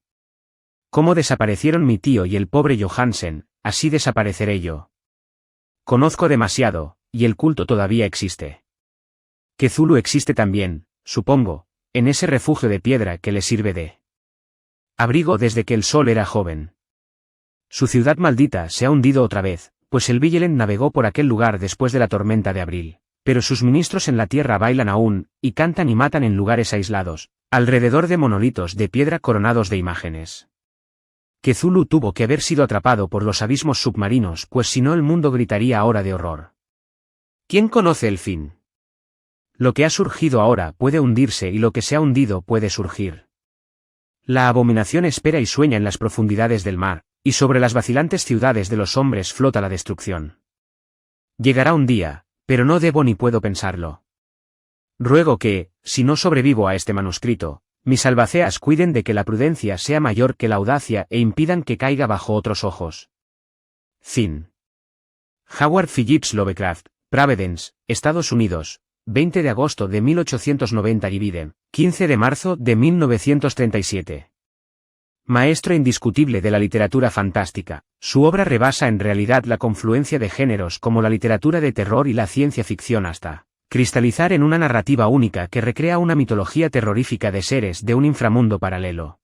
Cómo desaparecieron mi tío y el pobre Johansen, así desapareceré yo. Conozco demasiado, y el culto todavía existe. Cthulhu existe también, supongo, en ese refugio de piedra que le sirve de abrigo desde que el sol era joven. Su ciudad maldita se ha hundido otra vez, pues el Vigilant navegó por aquel lugar después de la tormenta de abril, pero sus ministros en la tierra bailan aún, y cantan y matan en lugares aislados, alrededor de monolitos de piedra coronados de imágenes. Cthulhu tuvo que haber sido atrapado por los abismos submarinos, pues si no el mundo gritaría ahora de horror. ¿Quién conoce el fin? Lo que ha surgido ahora puede hundirse y lo que se ha hundido puede surgir. La abominación espera y sueña en las profundidades del mar, y sobre las vacilantes ciudades de los hombres flota la destrucción. Llegará un día, pero no debo ni puedo pensarlo. Ruego que, si no sobrevivo a este manuscrito, mis albaceas cuiden de que la prudencia sea mayor que la audacia e impidan que caiga bajo otros ojos. Fin. Howard Phillips Lovecraft, Providence, Estados Unidos, 20 de agosto de 1890 Divide, 15 de marzo de 1937. Maestro indiscutible de la literatura fantástica, su obra rebasa en realidad la confluencia de géneros como la literatura de terror y la ciencia ficción hasta cristalizar en una narrativa única que recrea una mitología terrorífica de seres de un inframundo paralelo.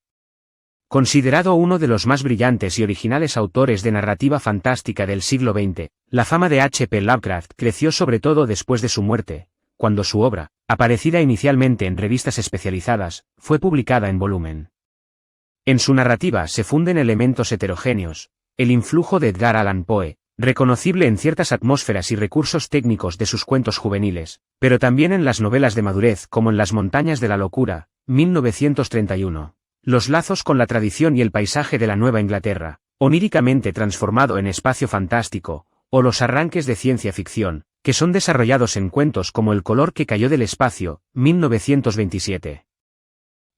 Considerado uno de los más brillantes y originales autores de narrativa fantástica del siglo XX, la fama de H. P. Lovecraft creció sobre todo después de su muerte, cuando su obra, aparecida inicialmente en revistas especializadas, fue publicada en volumen. En su narrativa se funden elementos heterogéneos, el influjo de Edgar Allan Poe, reconocible en ciertas atmósferas y recursos técnicos de sus cuentos juveniles, pero también en las novelas de madurez como en Las montañas de la locura, 1931, los lazos con la tradición y el paisaje de la Nueva Inglaterra, oníricamente transformado en espacio fantástico, o los arranques de ciencia ficción, que son desarrollados en cuentos como El color que cayó del espacio, 1927.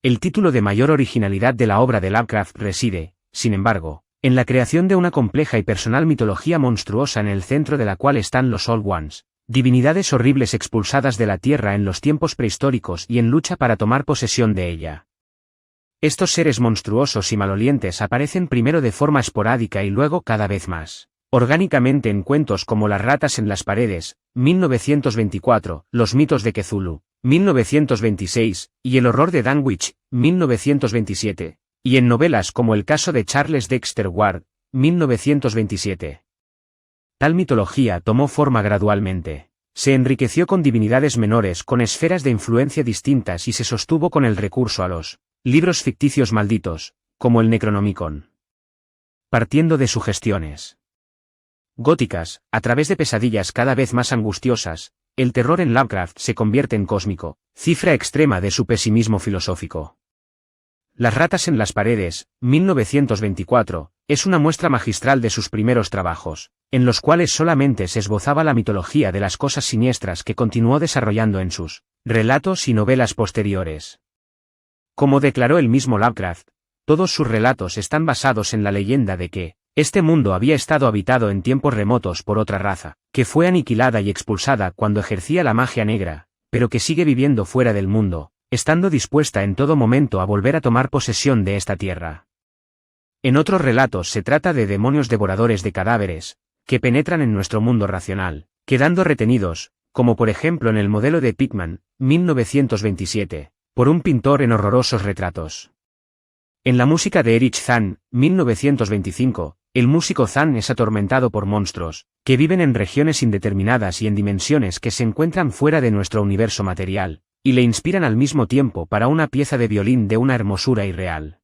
El título de mayor originalidad de la obra de Lovecraft reside, sin embargo, en la creación de una compleja y personal mitología monstruosa en el centro de la cual están los Old Ones, divinidades horribles expulsadas de la Tierra en los tiempos prehistóricos y en lucha para tomar posesión de ella. Estos seres monstruosos y malolientes aparecen primero de forma esporádica y luego cada vez más orgánicamente en cuentos como Las ratas en las paredes, 1924, Los mitos de Cthulhu, 1926, y El horror de Dunwich, 1927. Y en novelas como El caso de Charles Dexter Ward, 1927. Tal mitología tomó forma gradualmente. Se enriqueció con divinidades menores con esferas de influencia distintas y se sostuvo con el recurso a los libros ficticios malditos, como el Necronomicon. Partiendo de sugestiones góticas, a través de pesadillas cada vez más angustiosas, el terror en Lovecraft se convierte en cósmico, cifra extrema de su pesimismo filosófico. Las ratas en las paredes, 1924, es una muestra magistral de sus primeros trabajos, en los cuales solamente se esbozaba la mitología de las cosas siniestras que continuó desarrollando en sus relatos y novelas posteriores. Como declaró el mismo Lovecraft, todos sus relatos están basados en la leyenda de que este mundo había estado habitado en tiempos remotos por otra raza, que fue aniquilada y expulsada cuando ejercía la magia negra, pero que sigue viviendo fuera del mundo, estando dispuesta en todo momento a volver a tomar posesión de esta tierra. En otros relatos se trata de demonios devoradores de cadáveres, que penetran en nuestro mundo racional, quedando retenidos, como por ejemplo en el modelo de Pickman, 1927, por un pintor en horrorosos retratos. En la música de Erich Zann, 1925, el músico Zann es atormentado por monstruos, que viven en regiones indeterminadas y en dimensiones que se encuentran fuera de nuestro universo material, y le inspiran al mismo tiempo para una pieza de violín de una hermosura irreal.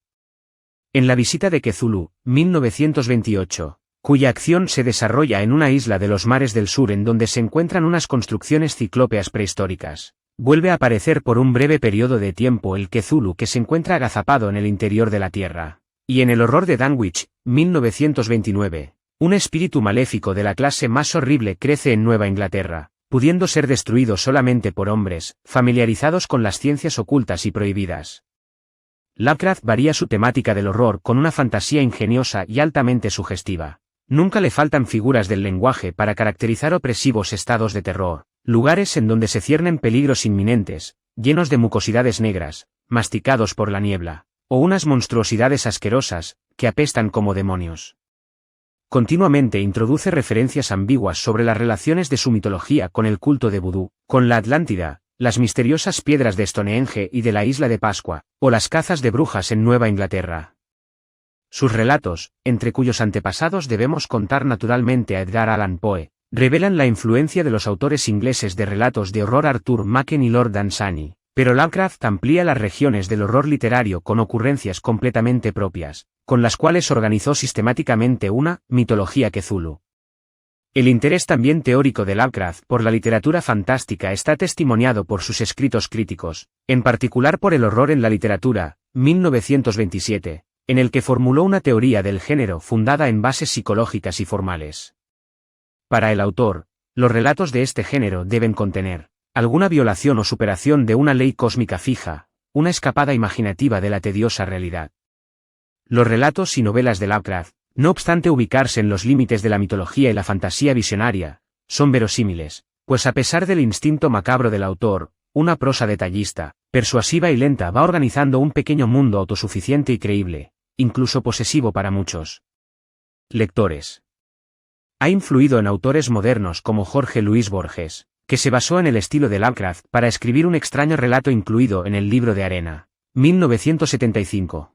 En La visita de Cthulhu, 1928, cuya acción se desarrolla en una isla de los mares del sur en donde se encuentran unas construcciones ciclópeas prehistóricas, vuelve a aparecer por un breve periodo de tiempo el Cthulhu que se encuentra agazapado en el interior de la Tierra. Y en El horror de Dunwich, 1929, un espíritu maléfico de la clase más horrible crece en Nueva Inglaterra, pudiendo ser destruido solamente por hombres, familiarizados con las ciencias ocultas y prohibidas. Lovecraft varía su temática del horror con una fantasía ingeniosa y altamente sugestiva. Nunca le faltan figuras del lenguaje para caracterizar opresivos estados de terror, lugares en donde se ciernen peligros inminentes, llenos de mucosidades negras, masticados por la niebla, o unas monstruosidades asquerosas, que apestan como demonios. Continuamente introduce referencias ambiguas sobre las relaciones de su mitología con el culto de vudú, con la Atlántida, las misteriosas piedras de Stonehenge y de la isla de Pascua, o las cazas de brujas en Nueva Inglaterra. Sus relatos, entre cuyos antepasados debemos contar naturalmente a Edgar Allan Poe, revelan la influencia de los autores ingleses de relatos de horror Arthur Machen y Lord Dunsany, pero Lovecraft amplía las regiones del horror literario con ocurrencias completamente propias, con las cuales organizó sistemáticamente una mitología Cthulhu. El interés también teórico de Lovecraft por la literatura fantástica está testimoniado por sus escritos críticos, en particular por El horror en la literatura, 1927, en el que formuló una teoría del género fundada en bases psicológicas y formales. Para el autor, los relatos de este género deben contener alguna violación o superación de una ley cósmica fija, una escapada imaginativa de la tediosa realidad. Los relatos y novelas de Lovecraft, no obstante ubicarse en los límites de la mitología y la fantasía visionaria, son verosímiles, pues a pesar del instinto macabro del autor, una prosa detallista, persuasiva y lenta va organizando un pequeño mundo autosuficiente y creíble, incluso posesivo para muchos lectores. Ha influido en autores modernos como Jorge Luis Borges, que se basó en el estilo de Lovecraft para escribir un extraño relato incluido en El libro de arena, 1975.